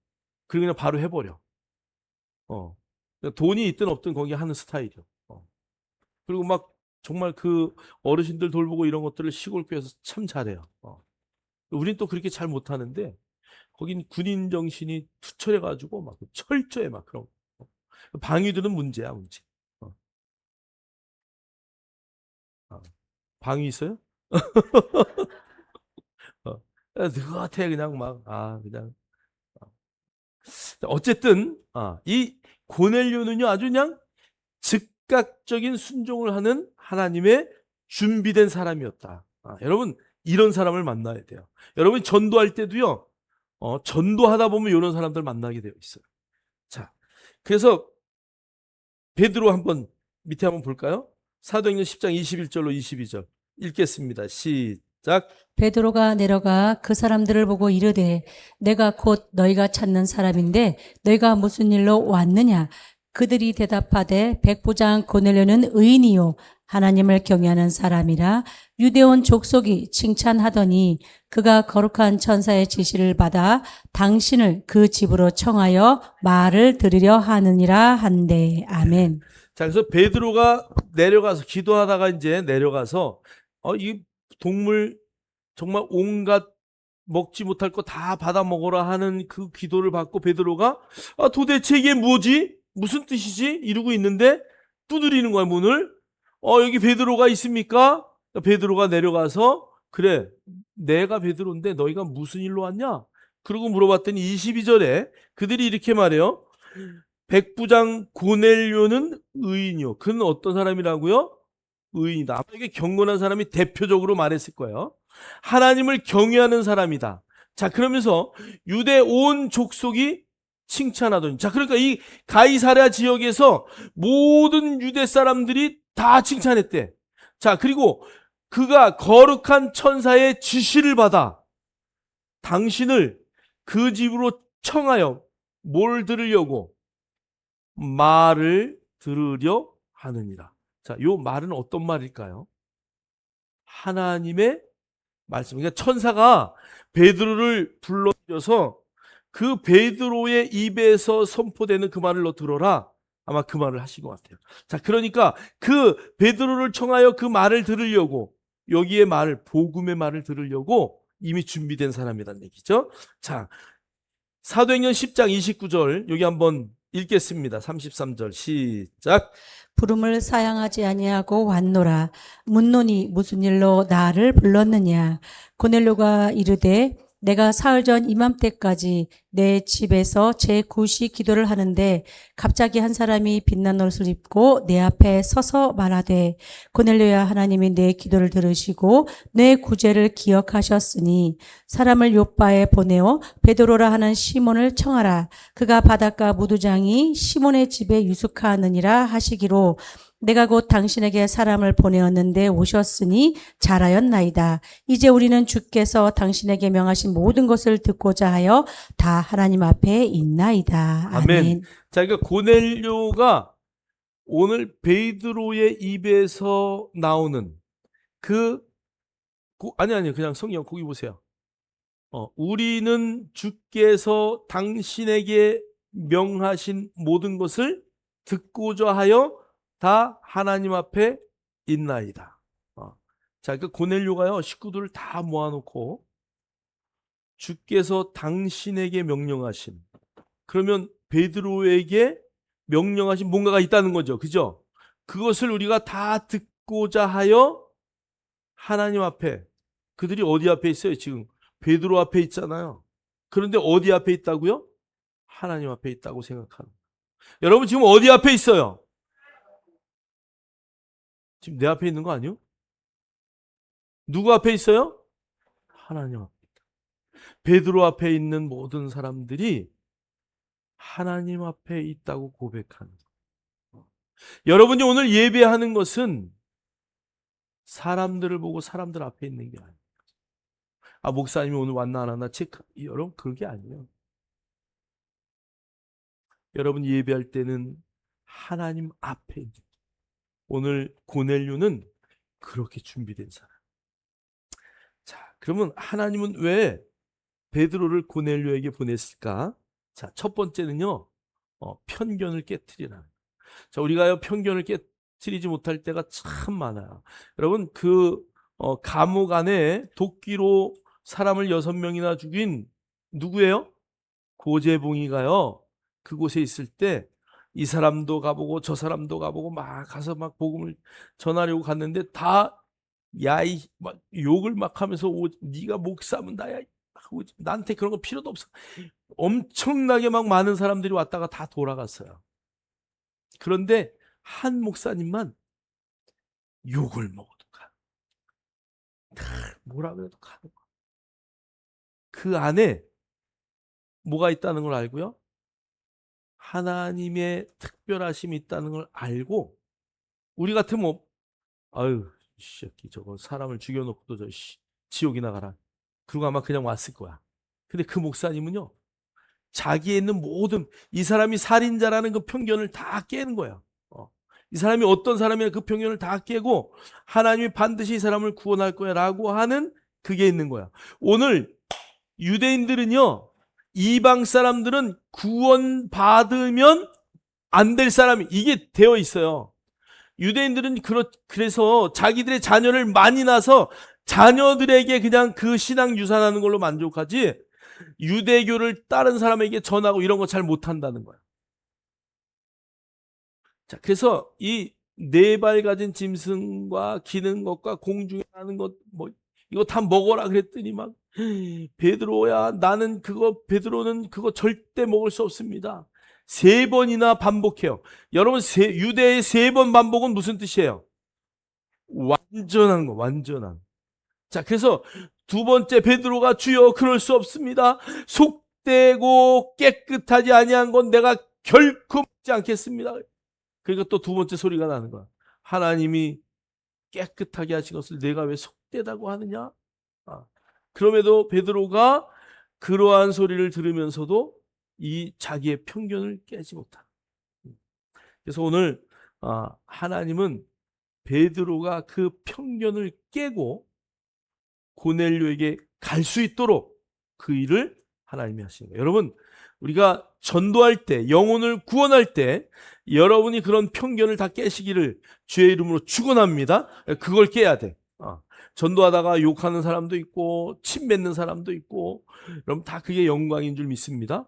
그리고 그냥 바로 해버려. 돈이 있든 없든 거기 하는 스타일이요. 그리고 막 정말 그 어르신들 돌보고 이런 것들을 시골 교회에서 참 잘해요. 우린 또 그렇게 잘 못하는데 거긴 군인 정신이 투철해가지고 막 철저해 막 그런 거. 방위들은 문제야, 문제. 방위 있어요? 느긋해 그냥 막 그냥. 어쨌든 이 고넬료는요, 아주 그냥 즉각적인 순종을 하는 하나님의 준비된 사람이었다. 여러분, 이런 사람을 만나야 돼요. 여러분, 전도할 때도요, 전도하다 보면 이런 사람들 만나게 되어 있어요. 자, 그래서 베드로 한번 밑에 한번 볼까요? 사도행전 10장 21절로 22절 읽겠습니다. 시작. 베드로가 내려가 그 사람들을 보고 이르되 내가 곧 너희가 찾는 사람인데 너희가 무슨 일로 왔느냐? 그들이 대답하되 백부장 고넬료는 의인이요 하나님을 경외하는 사람이라 유대온 족속이 칭찬하더니 그가 거룩한 천사의 지시를 받아 당신을 그 집으로 청하여 말을 들으려 하느니라 한대. 아멘. 자, 그래서 베드로가 내려가서 기도하다가 이제 내려가서 이 동물 정말 온갖 먹지 못할 거 다 받아 먹어라 하는 그 기도를 받고 베드로가 도대체 이게 뭐지? 무슨 뜻이지? 이러고 있는데 두드리는 거야, 문을. 여기 베드로가 있습니까? 베드로가 내려가서 그래, 내가 베드로인데 너희가 무슨 일로 왔냐? 그러고 물어봤더니 22절에 그들이 이렇게 말해요. 백부장 고넬료는 의인이요. 그는 어떤 사람이라고요? 의인이다. 아마 이게 경건한 사람이 대표적으로 말했을 거예요. 하나님을 경외하는 사람이다. 자, 그러면서 유대 온 족속이 칭찬하더니, 자, 그러니까 이 가이사랴 지역에서 모든 유대 사람들이 다 칭찬했대. 자, 그리고 그가 거룩한 천사의 지시를 받아 당신을 그 집으로 청하여 뭘 들으려고? 말을 들으려 하느니라. 자, 요 말은 어떤 말일까요? 하나님의 말씀. 그러니까 천사가 베드로를 불러들여서 그 베드로의 입에서 선포되는 그 말을 너 들어라. 아마 그 말을 하신 것 같아요. 자, 그러니까 그 베드로를 청하여 그 말을 들으려고, 여기에 말을, 복음의 말을 들으려고 이미 준비된 사람이란 얘기죠. 자, 사도행전 10장 29절 여기 한번 읽겠습니다. 33절 시작. 부름을 사양하지 아니하고 왔노라. 묻노니 무슨 일로 나를 불렀느냐? 고넬료가 이르되 내가 사흘 전 이맘때까지 내 집에서 제9시 기도를 하는데 갑자기 한 사람이 빛난 옷을 입고 내 앞에 서서 말하되 고넬료야, 하나님이 내 기도를 들으시고 내 구제를 기억하셨으니 사람을 요바에 보내어 베드로라 하는 시몬을 청하라. 그가 바닷가 무두장이 시몬의 집에 유숙하느니라 하시기로 내가 곧 당신에게 사람을 보내었는데 오셨으니 잘하였나이다. 이제 우리는 주께서 당신에게 명하신 모든 것을 듣고자 하여 다 하나님 앞에 있나이다. 아멘. 아멘. 자, 그러니까 고넬료가 오늘 베드로의 입에서 나오는 아니, 그냥 성경 거기 보세요. 우리는 주께서 당신에게 명하신 모든 것을 듣고자 하여 다 하나님 앞에 있나이다. 자, 그 고넬료가요, 식구들을 다 모아놓고 주께서 당신에게 명령하신, 그러면 베드로에게 명령하신 뭔가가 있다는 거죠. 그죠? 그것을 우리가 다 듣고자 하여 하나님 앞에, 그들이 어디 앞에 있어요? 지금 베드로 앞에 있잖아요. 그런데 어디 앞에 있다고요? 하나님 앞에 있다고 생각하는. 여러분 지금 어디 앞에 있어요? 지금 내 앞에 있는 거 아니요? 누구 앞에 있어요? 하나님 앞에. 베드로 앞에 있는 모든 사람들이 하나님 앞에 있다고 고백하는. 여러분이 오늘 예배하는 것은 사람들을 보고 사람들 앞에 있는 게 아니에요. 목사님이 오늘 왔나 안 왔나 체크. 여러분 그게 아니에요. 여러분 예배할 때는 하나님 앞에 있는. 오늘 고넬료는 그렇게 준비된 사람. 자, 그러면 하나님은 왜 베드로를 고넬료에게 보냈을까? 자, 첫 번째는요, 편견을 깨트리라. 자, 우리가요 편견을 깨트리지 못할 때가 참 많아요. 여러분 감옥 안에 도끼로 사람을 6명이나 죽인 누구예요? 고재봉이가요. 그곳에 있을 때 이 사람도 가보고 저 사람도 가보고 막 가서 막 복음을 전하려고 갔는데 다 야이 막 욕을 막 하면서 네가 목사면 나야 나한테 그런 거 필요도 없어. 엄청나게 막 많은 사람들이 왔다가 다 돌아갔어요. 그런데 한 목사님만 욕을 먹어도 가. 뭐라 그래도 가는 거야. 그 안에 뭐가 있다는 걸 알고요. 하나님의 특별하심이 있다는 걸 알고 우리 같으면 아유 이 새끼 저거 사람을 죽여놓고도 저 지옥이나 가라. 그러고 아마 그냥 왔을 거야. 근데 그 목사님은요. 자기에 있는 모든 이 사람이 살인자라는 그 편견을 다 깨는 거예요. 이 사람이 어떤 사람이냐 그 편견을 다 깨고 하나님이 반드시 이 사람을 구원할 거야 라고 하는 그게 있는 거야. 오늘 유대인들은요. 이방 사람들은 구원받으면 안 될 사람이 이게 되어 있어요. 유대인들은 그래서 자기들의 자녀를 많이 낳아서 자녀들에게 그냥 그 신앙 유산하는 걸로 만족하지 유대교를 다른 사람에게 전하고 이런 거 잘 못한다는 거야. 자, 그래서 이 네 발 가진 짐승과 기는 것과 공중에 나는 것 뭐 이거 다 먹어라 그랬더니 막 베드로야 베드로는 그거 절대 먹을 수 없습니다. 3번이나 반복해요. 여러분 유대의 3번 반복은 무슨 뜻이에요? 완전한 거, 완전한. 자, 그래서 두 번째 베드로가 주여 그럴 수 없습니다. 속되고 깨끗하지 아니한 건 내가 결코 먹지 않겠습니다. 그러니까 또 두 번째 소리가 나는 거야. 하나님이 깨끗하게 하신 것을 내가 왜 속되다고 하느냐? 그럼에도 베드로가 그러한 소리를 들으면서도 이 자기의 편견을 깨지 못한. 그래서 오늘 하나님은 베드로가 그 편견을 깨고 고넬료에게 갈 수 있도록 그 일을 하나님이 하시는 거예요. 여러분 우리가 전도할 때 영혼을 구원할 때 여러분이 그런 편견을 다 깨시기를 주의 이름으로 축원합니다. 그걸 깨야 돼. 전도하다가 욕하는 사람도 있고 침 뱉는 사람도 있고 여러분 다 그게 영광인 줄 믿습니다.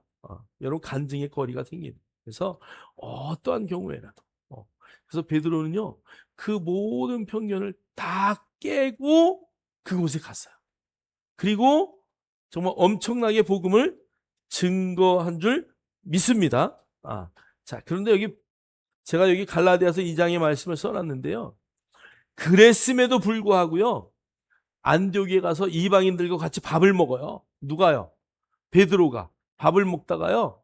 여러분 간증의 거리가 생기는. 그래서 어떠한 경우에라도 그래서 베드로는요 그 모든 편견을 다 깨고 그곳에 갔어요. 그리고 정말 엄청나게 복음을 증거한 줄 믿습니다. 자, 그런데 제가 여기 갈라디아서 2장의 말씀을 써놨는데요. 그랬음에도 불구하고요, 안디옥에 가서 이방인들과 같이 밥을 먹어요. 누가요? 베드로가 밥을 먹다가요,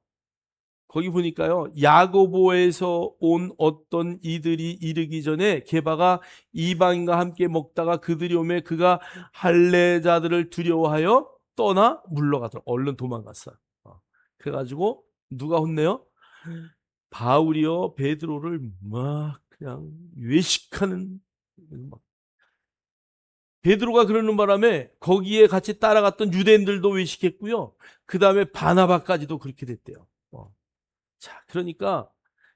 거기 보니까요, 야고보에서 온 어떤 이들이 이르기 전에 게바가 이방인과 함께 먹다가 그들이 오매 그가 할례자들을 두려워하여 떠나 물러가더라. 얼른 도망갔어요. 그래가지고 누가 혼내요? 바울이요 베드로를 막 그냥 외식하는, 막 베드로가 그러는 바람에 거기에 같이 따라갔던 유대인들도 외식했고요. 그 다음에 바나바까지도 그렇게 됐대요. 자, 그러니까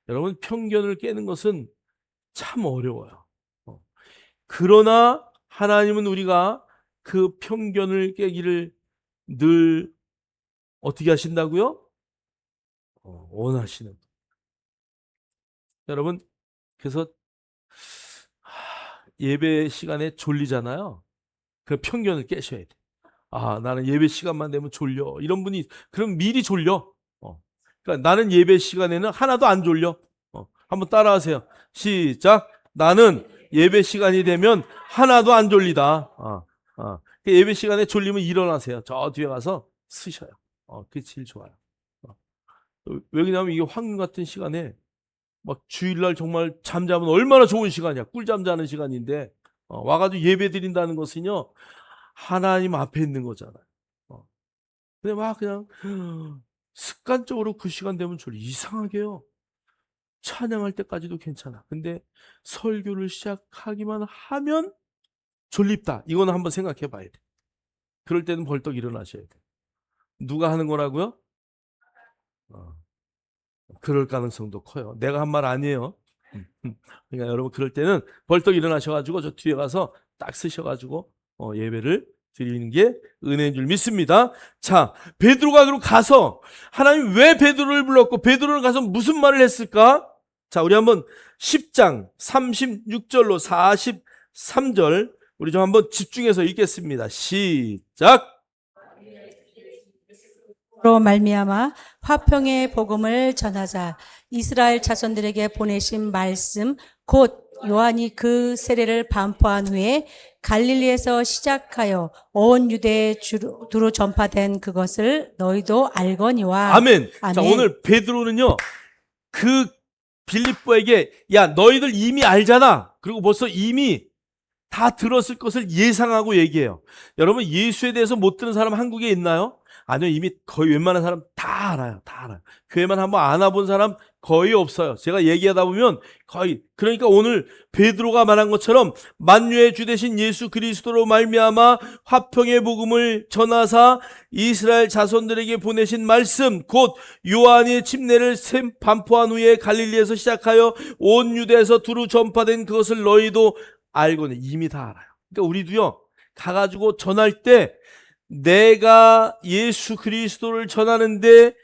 여러분, 편견을 깨는 것은 참 어려워요. 그러나 하나님은 우리가 그 편견을 깨기를 늘 어떻게 하신다고요? 원하시는. 여러분, 그래서 예배 시간에 졸리잖아요. 그 편견을 깨셔야 돼. 나는 예배 시간만 되면 졸려. 이런 분이, 그럼 미리 졸려. 그러니까 나는 예배 시간에는 하나도 안 졸려. 한번 따라하세요. 시작. 나는 예배 시간이 되면 하나도 안 졸리다. 예배 시간에 졸리면 일어나세요. 저 뒤에 가서 쓰셔요. 그게 제일 좋아요. 왜 그러냐면 이게 황금 같은 시간에 막 주일날 정말 잠자면 얼마나 좋은 시간이야. 꿀잠 자는 시간인데 와가지고 예배 드린다는 것은요, 하나님 앞에 있는 거잖아요. 근데 막 그냥 습관적으로 그 시간 되면 졸려. 이상하게요. 찬양할 때까지도 괜찮아. 근데 설교를 시작하기만 하면 졸립다. 이거는 한번 생각해 봐야 돼. 그럴 때는 벌떡 일어나셔야 돼. 누가 하는 거라고요? 그럴 가능성도 커요. 내가 한 말 아니에요. 그러니까 여러분, 그럴 때는 벌떡 일어나셔가지고 저 뒤에 가서 딱 쓰셔가지고 예배를 드리는 게 은혜인 줄 믿습니다. 자, 베드로가 그럼 가서, 하나님 왜 베드로를 불렀고 베드로는 가서 무슨 말을 했을까? 자, 우리 한번 10장 36절로 43절 우리 좀 한번 집중해서 읽겠습니다. 시작. 로 말미암아 화평의 복음을 전하자 이스라엘 자손들에게 보내신 말씀 곧 요한이 그 세례를 반포한 후에 갈릴리에서 시작하여 온 유대에 두루 전파된 그것을 너희도 알거니와. 아멘. 아멘. 자, 오늘 베드로는요, 그 빌립보에게, 야, 너희들 이미 알잖아. 그리고 벌써 이미 다 들었을 것을 예상하고 얘기해요. 여러분, 예수에 대해서 못 들은 사람 한국에 있나요? 아니요, 이미 거의 웬만한 사람 다 알아요. 다 알아요. 교회만 한번 안 와본 사람 거의 없어요. 제가 얘기하다 보면 거의. 그러니까 오늘 베드로가 말한 것처럼 만유의 주 되신 예수 그리스도로 말미암아 화평의 복음을 전하사 이스라엘 자손들에게 보내신 말씀 곧 요한의 침례를 반포한 후에 갈릴리에서 시작하여 온 유대에서 두루 전파된 그것을 너희도 알고는, 이미 다 알아요. 그러니까 우리도요, 가가지고 전할 때 내가 예수 그리스도를 전하는데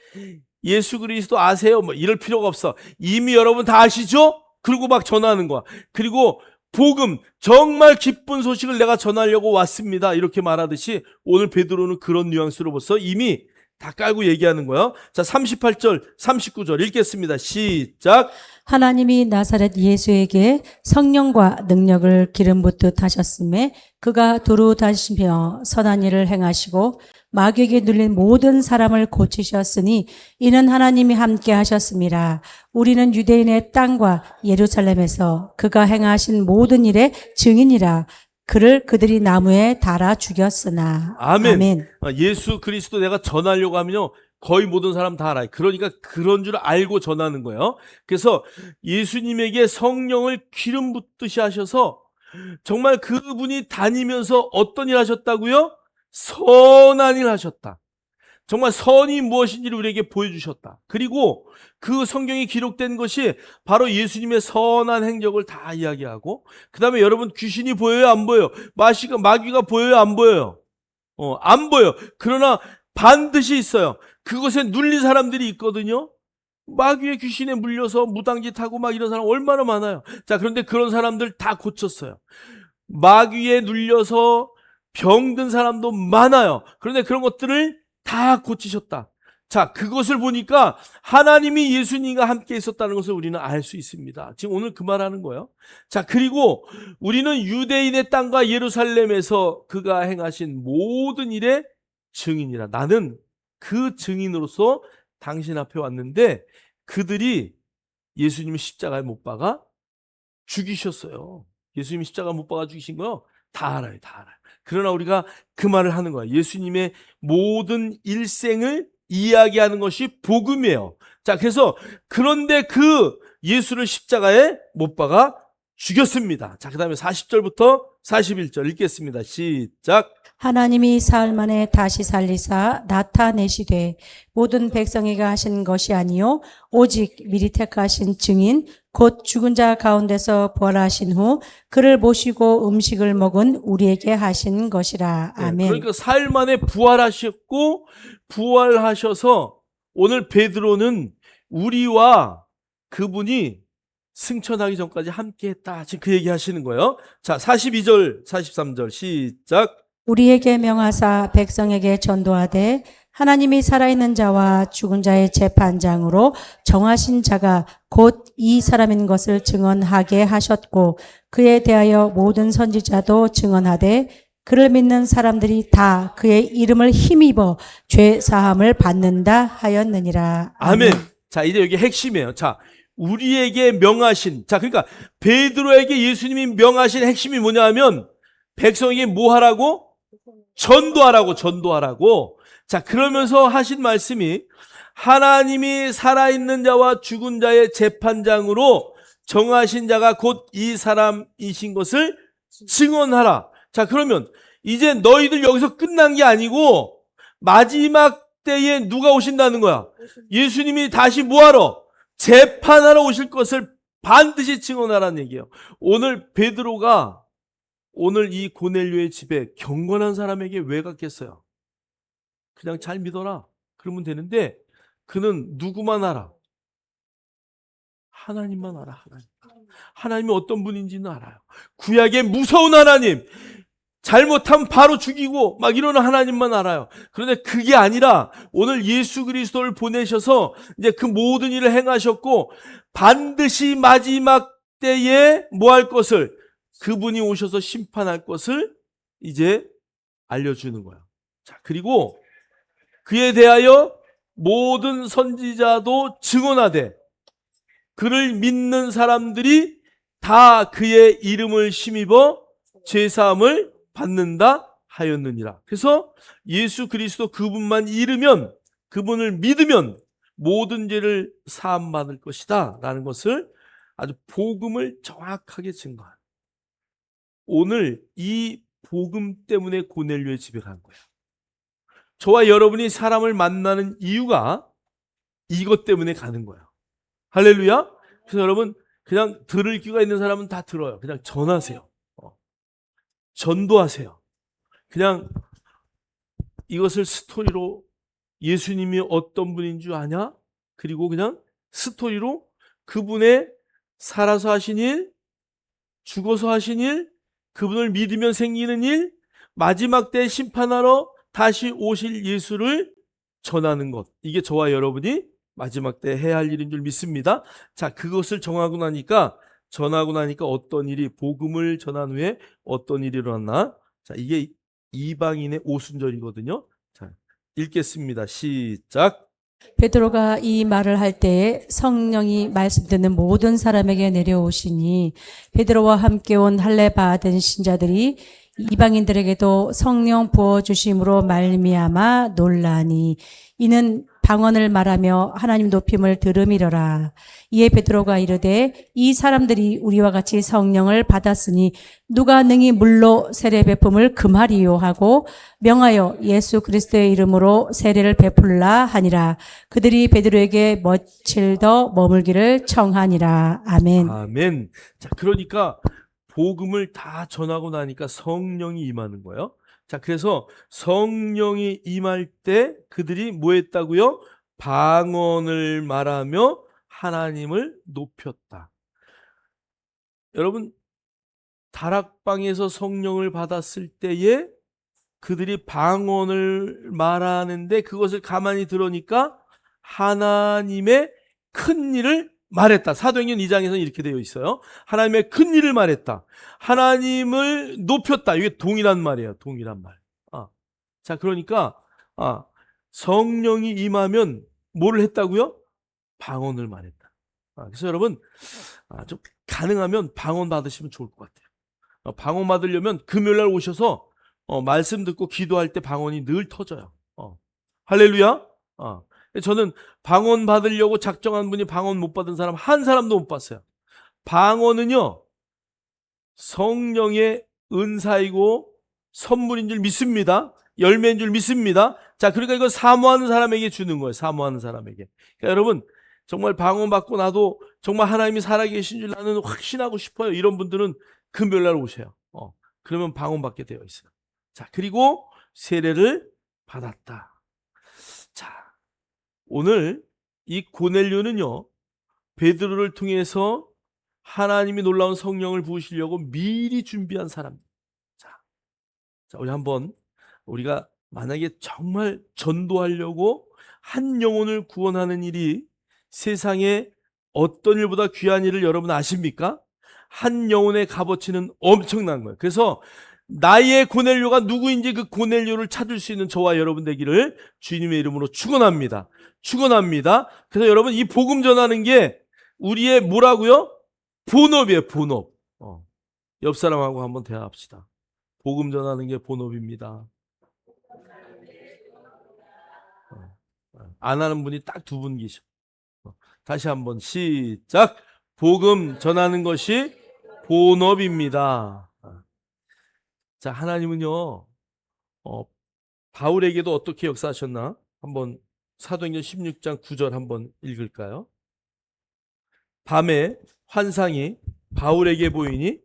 예수 그리스도 아세요? 뭐 이럴 필요가 없어. 이미 여러분 다 아시죠? 그리고 막 전하는 거야. 그리고 복음, 정말 기쁜 소식을 내가 전하려고 왔습니다. 이렇게 말하듯이 오늘 베드로는 그런 뉘앙스로 벌써 이미 다 깔고 얘기하는 거예요. 자, 38절, 39절 읽겠습니다. 시작. 하나님이 나사렛 예수에게 성령과 능력을 기름 붓듯 하셨음에 그가 두루 다니시며 선한 일을 행하시고 마귀에게 눌린 모든 사람을 고치셨으니 이는 하나님이 함께 하셨습니다. 우리는 유대인의 땅과 예루살렘에서 그가 행하신 모든 일의 증인이라. 그를 그들이 나무에 달아 죽였으나. 아멘. 예수 그리스도 내가 전하려고 하면요, 거의 모든 사람 다 알아요. 그러니까 그런 줄 알고 전하는 거예요. 그래서 예수님에게 성령을 기름 붓듯이 하셔서 정말 그분이 다니면서 어떤 일 하셨다고요? 선한 일 하셨다. 정말 선이 무엇인지를 우리에게 보여주셨다. 그리고 그 성경이 기록된 것이 바로 예수님의 선한 행적을 다 이야기하고, 그 다음에 여러분, 귀신이 보여요? 안 보여요? 마귀가 보여요? 안 보여요? 안 보여. 그러나 반드시 있어요. 그것에 눌린 사람들이 있거든요. 마귀의 귀신에 물려서 무당짓 하고 막 이런 사람 얼마나 많아요. 자, 그런데 그런 사람들 다 고쳤어요. 마귀에 눌려서 병든 사람도 많아요. 그런데 그런 것들을 다 고치셨다. 자, 그것을 보니까 하나님이 예수님과 함께 있었다는 것을 우리는 알 수 있습니다. 지금 오늘 그 말하는 거예요. 자, 그리고 우리는 유대인의 땅과 예루살렘에서 그가 행하신 모든 일의 증인이라. 나는 그 증인으로서 당신 앞에 왔는데 그들이 예수님을 십자가에 못 박아 죽이셨어요. 예수님이 십자가 못 박아 죽이신 거 다 알아요. 다 알아요. 그러나 우리가 그 말을 하는 거예요. 예수님의 모든 일생을 이야기하는 것이 복음이에요. 자, 그래서 그런데 그 예수를 십자가에 못 박아 죽였습니다. 자, 그 다음에 40절부터 41절 읽겠습니다. 시작. 하나님이 사흘 만에 다시 살리사 나타내시되 모든 백성에게 하신 것이 아니요 오직 미리 택하신 증인 곧 죽은 자 가운데서 부활하신 후 그를 모시고 음식을 먹은 우리에게 하신 것이라. 아멘. 그러니까 사흘 만에 부활하셨고 부활하셔서 오늘 베드로는 우리와 그분이 승천하기 전까지 함께 했다. 지금 그 얘기 하시는 거예요. 자, 42절, 43절 시작. 우리에게 명하사 백성에게 전도하되 하나님이 살아있는 자와 죽은 자의 재판장으로 정하신 자가 곧 이 사람인 것을 증언하게 하셨고 그에 대하여 모든 선지자도 증언하되 그를 믿는 사람들이 다 그의 이름을 힘입어 죄 사함을 받는다 하였느니라. 아멘. 자, 이제 여기 핵심이에요. 자, 우리에게 명하신. 자, 그러니까 베드로에게 예수님이 명하신 핵심이 뭐냐 하면 백성에게 뭐 하라고? 전도하라고. 자, 그러면서 하신 말씀이 하나님이 살아있는 자와 죽은 자의 재판장으로 정하신 자가 곧 이 사람이신 것을 증언하라. 자, 그러면 이제 너희들 여기서 끝난 게 아니고 마지막 때에 누가 오신다는 거야? 예수님이 다시 뭐하러? 재판하러 오실 것을 반드시 증언하라는 얘기예요. 오늘 베드로가 오늘 이 고넬료의 집에 경건한 사람에게 왜 갔겠어요? 그냥 잘 믿어라. 그러면 되는데 그는 누구만 알아? 하나님만 알아. 하나님이 어떤 분인지는 알아요. 구약의 무서운 하나님. 잘못하면 바로 죽이고 막 이러는 하나님만 알아요. 그런데 그게 아니라 오늘 예수 그리스도를 보내셔서 이제 그 모든 일을 행하셨고 반드시 마지막 때에 뭐 할 것을 그분이 오셔서 심판할 것을 이제 알려주는 거예요. 자, 그리고 그에 대하여 모든 선지자도 증언하되 그를 믿는 사람들이 다 그의 이름을 힘입어 죄사함을 받는다 하였느니라. 그래서 예수 그리스도 그분만 잃으면 그분을 믿으면 모든 죄를 사함 받을 것이다 라는 것을 아주 복음을 정확하게 증거한 오늘 이 복음 때문에 고넬료의 집에 간 거예요. 저와 여러분이 사람을 만나는 이유가 이것 때문에 가는 거예요. 할렐루야. 그래서 여러분 그냥 들을 귀가 있는 사람은 다 들어요. 그냥 전하세요. 전도하세요. 그냥 이것을 스토리로 예수님이 어떤 분인 줄 아냐? 그리고 그냥 스토리로 그분의 살아서 하신 일, 죽어서 하신 일, 그분을 믿으면 생기는 일, 마지막 때 심판하러 다시 오실 예수를 전하는 것. 이게 저와 여러분이 마지막 때 해야 할 일인 줄 믿습니다. 자, 그것을 전하고 나니까 어떤 일이 복음을 전한 후에 어떤 일이 일어났나? 자, 이게 이방인의 오순절이거든요. 자, 읽겠습니다. 시작. 베드로가 이 말을 할 때에 성령이 말씀 듣는 모든 사람에게 내려오시니 베드로와 함께 온 할례 받은 신자들이 이방인들에게도 성령 부어 주심으로 말미암아 놀라니 이는 방언을 말하며 하나님 높임을 들음이러라. 이에 베드로가 이르되 이 사람들이 우리와 같이 성령을 받았으니 누가 능히 물로 세례 베품을 금하리요 하고 명하여 예수 그리스도의 이름으로 세례를 베풀라 하니라. 그들이 베드로에게 며칠 더 머물기를 청하니라. 아멘. 아멘. 자, 그러니까 복음을 다 전하고 나니까 성령이 임하는 거예요. 자, 그래서 성령이 임할 때 그들이 뭐 했다고요? 방언을 말하며 하나님을 높였다. 여러분, 다락방에서 성령을 받았을 때에 그들이 방언을 말하는데 그것을 가만히 들으니까 하나님의 큰 일을 말했다. 사도행전 2장에서는 이렇게 되어 있어요. 하나님의 큰 일을 말했다. 하나님을 높였다. 이게 동일한 말이에요. 동일한 말. 자, 그러니까 성령이 임하면 뭐를 했다고요? 방언을 말했다. 그래서 여러분 좀 가능하면 방언 받으시면 좋을 것 같아요. 방언 받으려면 금요일날 오셔서 말씀 듣고 기도할 때 방언이 늘 터져요. 할렐루야. 저는 방언 받으려고 작정한 분이 방언 못 받은 사람 한 사람도 못 봤어요. 방언은요 성령의 은사이고 선물인 줄 믿습니다. 열매인 줄 믿습니다. 자, 그러니까 이거 사모하는 사람에게 주는 거예요. 사모하는 사람에게. 그러니까 여러분 정말 방언 받고 나도 정말 하나님이 살아계신 줄 나는 확신하고 싶어요. 이런 분들은 금요일날 오세요. 그러면 방언 받게 되어 있어요. 자, 그리고 세례를 받았다. 자, 오늘 이 고넬료는요 베드로를 통해서 하나님이 놀라운 성령을 부으시려고 미리 준비한 사람입니다. 자, 우리 한번 우리가 만약에 정말 전도하려고 한 영혼을 구원하는 일이 세상에 어떤 일보다 귀한 일을 여러분 아십니까? 한 영혼의 값어치는 엄청난 거예요. 그래서 나의 고넬료가 누구인지 그 고넬료를 찾을 수 있는 저와 여러분 되기를 주님의 이름으로 축원합니다. 축원합니다. 그래서 여러분 이 복음 전하는 게 우리의 뭐라고요? 본업이에요. 본업. 옆 사람하고 한번 대화합시다. 복음 전하는 게 본업입니다. 안 하는 분이 딱 두 분 계셔. 다시 한번 시작. 복음 전하는 것이 본업입니다. 자, 하나님은요 바울에게도 어떻게 역사하셨나? 한번 사도행전 16장 9절 한번 읽을까요? 밤에 환상이 바울에게 보이니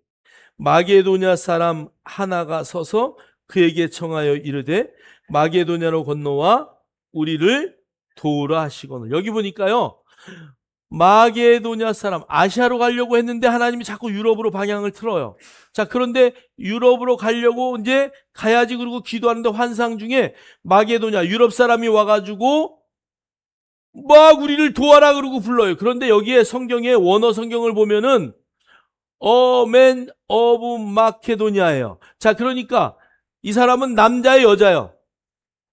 마게도냐 사람 하나가 서서 그에게 청하여 이르되 마게도냐로 건너와 우리를 도우라 하시거늘. 여기 보니까요 마게도냐 사람, 아시아로 가려고 했는데 하나님이 자꾸 유럽으로 방향을 틀어요. 자, 그런데 유럽으로 가려고 이제 가야지 그러고 기도하는데 환상 중에 마게도냐 유럽 사람이 와가지고 막 우리를 도와라 그러고 불러요. 그런데 여기에 성경에 원어 성경을 보면은 어맨 오브 마케도니아예요. 자, 그러니까 이 사람은 남자예요, 여자예요?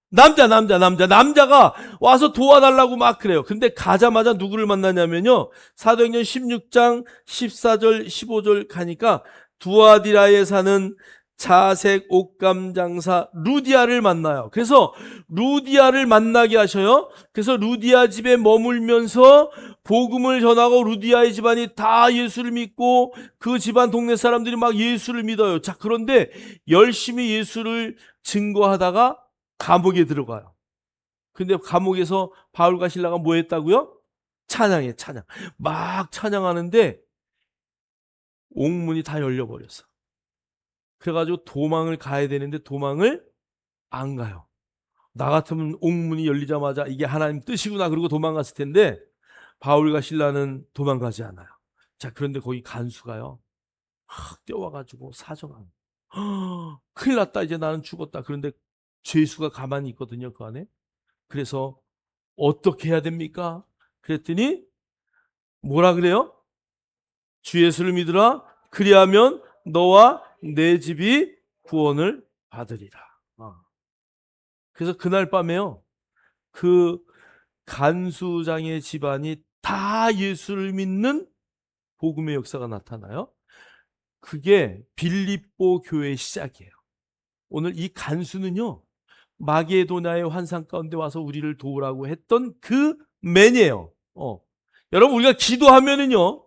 남자가 와서 도와달라고 막 그래요. 근데 가자마자 누구를 만나냐면요 사도행전 16장 14절 15절 가니까 두아디라에 사는 자색 옷감 장사 루디아를 만나요. 그래서 루디아를 만나게 하셔요. 그래서 루디아 집에 머물면서 복음을 전하고 루디아의 집안이 다 예수를 믿고 그 집안 동네 사람들이 막 예수를 믿어요. 자, 그런데 열심히 예수를 증거하다가 감옥에 들어가요. 근데 감옥에서 바울과 실라가 뭐 했다고요? 찬양. 막 찬양하는데 옥문이 다 열려버렸어. 그래가지고 도망을 가야 되는데 도망을 안 가요. 나 같으면 옥문이 열리자마자 이게 하나님 뜻이구나 그러고 도망갔을 텐데 바울과 실라는 도망가지 않아요. 자, 그런데 거기 간수가요 뛰어와가지고 사정하는 큰일 났다, 이제 나는 죽었다. 그런데 죄수가 가만히 있거든요, 그 안에. 그래서 어떻게 해야 됩니까? 그랬더니 뭐라 그래요? 주 예수를 믿으라. 그리하면 너와 내 집이 구원을 받으리라. 그래서 그날 밤에요 그 간수장의 집안이 다 예수를 믿는 복음의 역사가 나타나요. 그게 빌립보 교회의 시작이에요. 오늘 이 간수는요 마게도냐의 환상 가운데 와서 우리를 도우라고 했던 그 맨이에요. 여러분 우리가 기도하면은요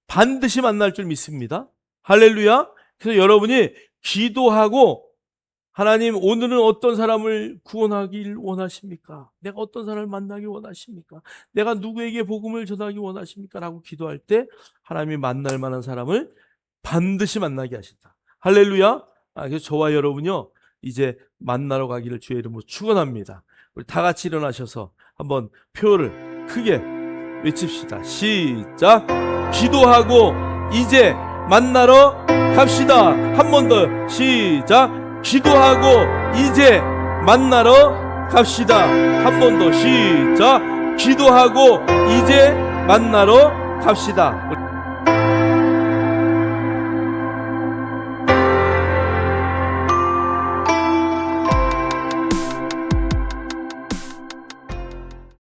반드시 만날 줄 믿습니다. 할렐루야. 그래서 여러분이 기도하고 하나님 오늘은 어떤 사람을 구원하길 원하십니까? 내가 어떤 사람을 만나기 원하십니까? 내가 누구에게 복음을 전하기 원하십니까? 라고 기도할 때 하나님이 만날 만한 사람을 반드시 만나게 하신다. 할렐루야. 그래서 저와 여러분요 이제 만나러 가기를 주의 이름으로 축원합니다. 우리 다 같이 일어나셔서 한번 표를 크게 외칩시다. 시작. 기도하고 이제 만나러 갑시다. 한 번 더 시작. 기도하고 이제 만나러 갑시다. 한 번 더 시작. 기도하고 이제 만나러 갑시다.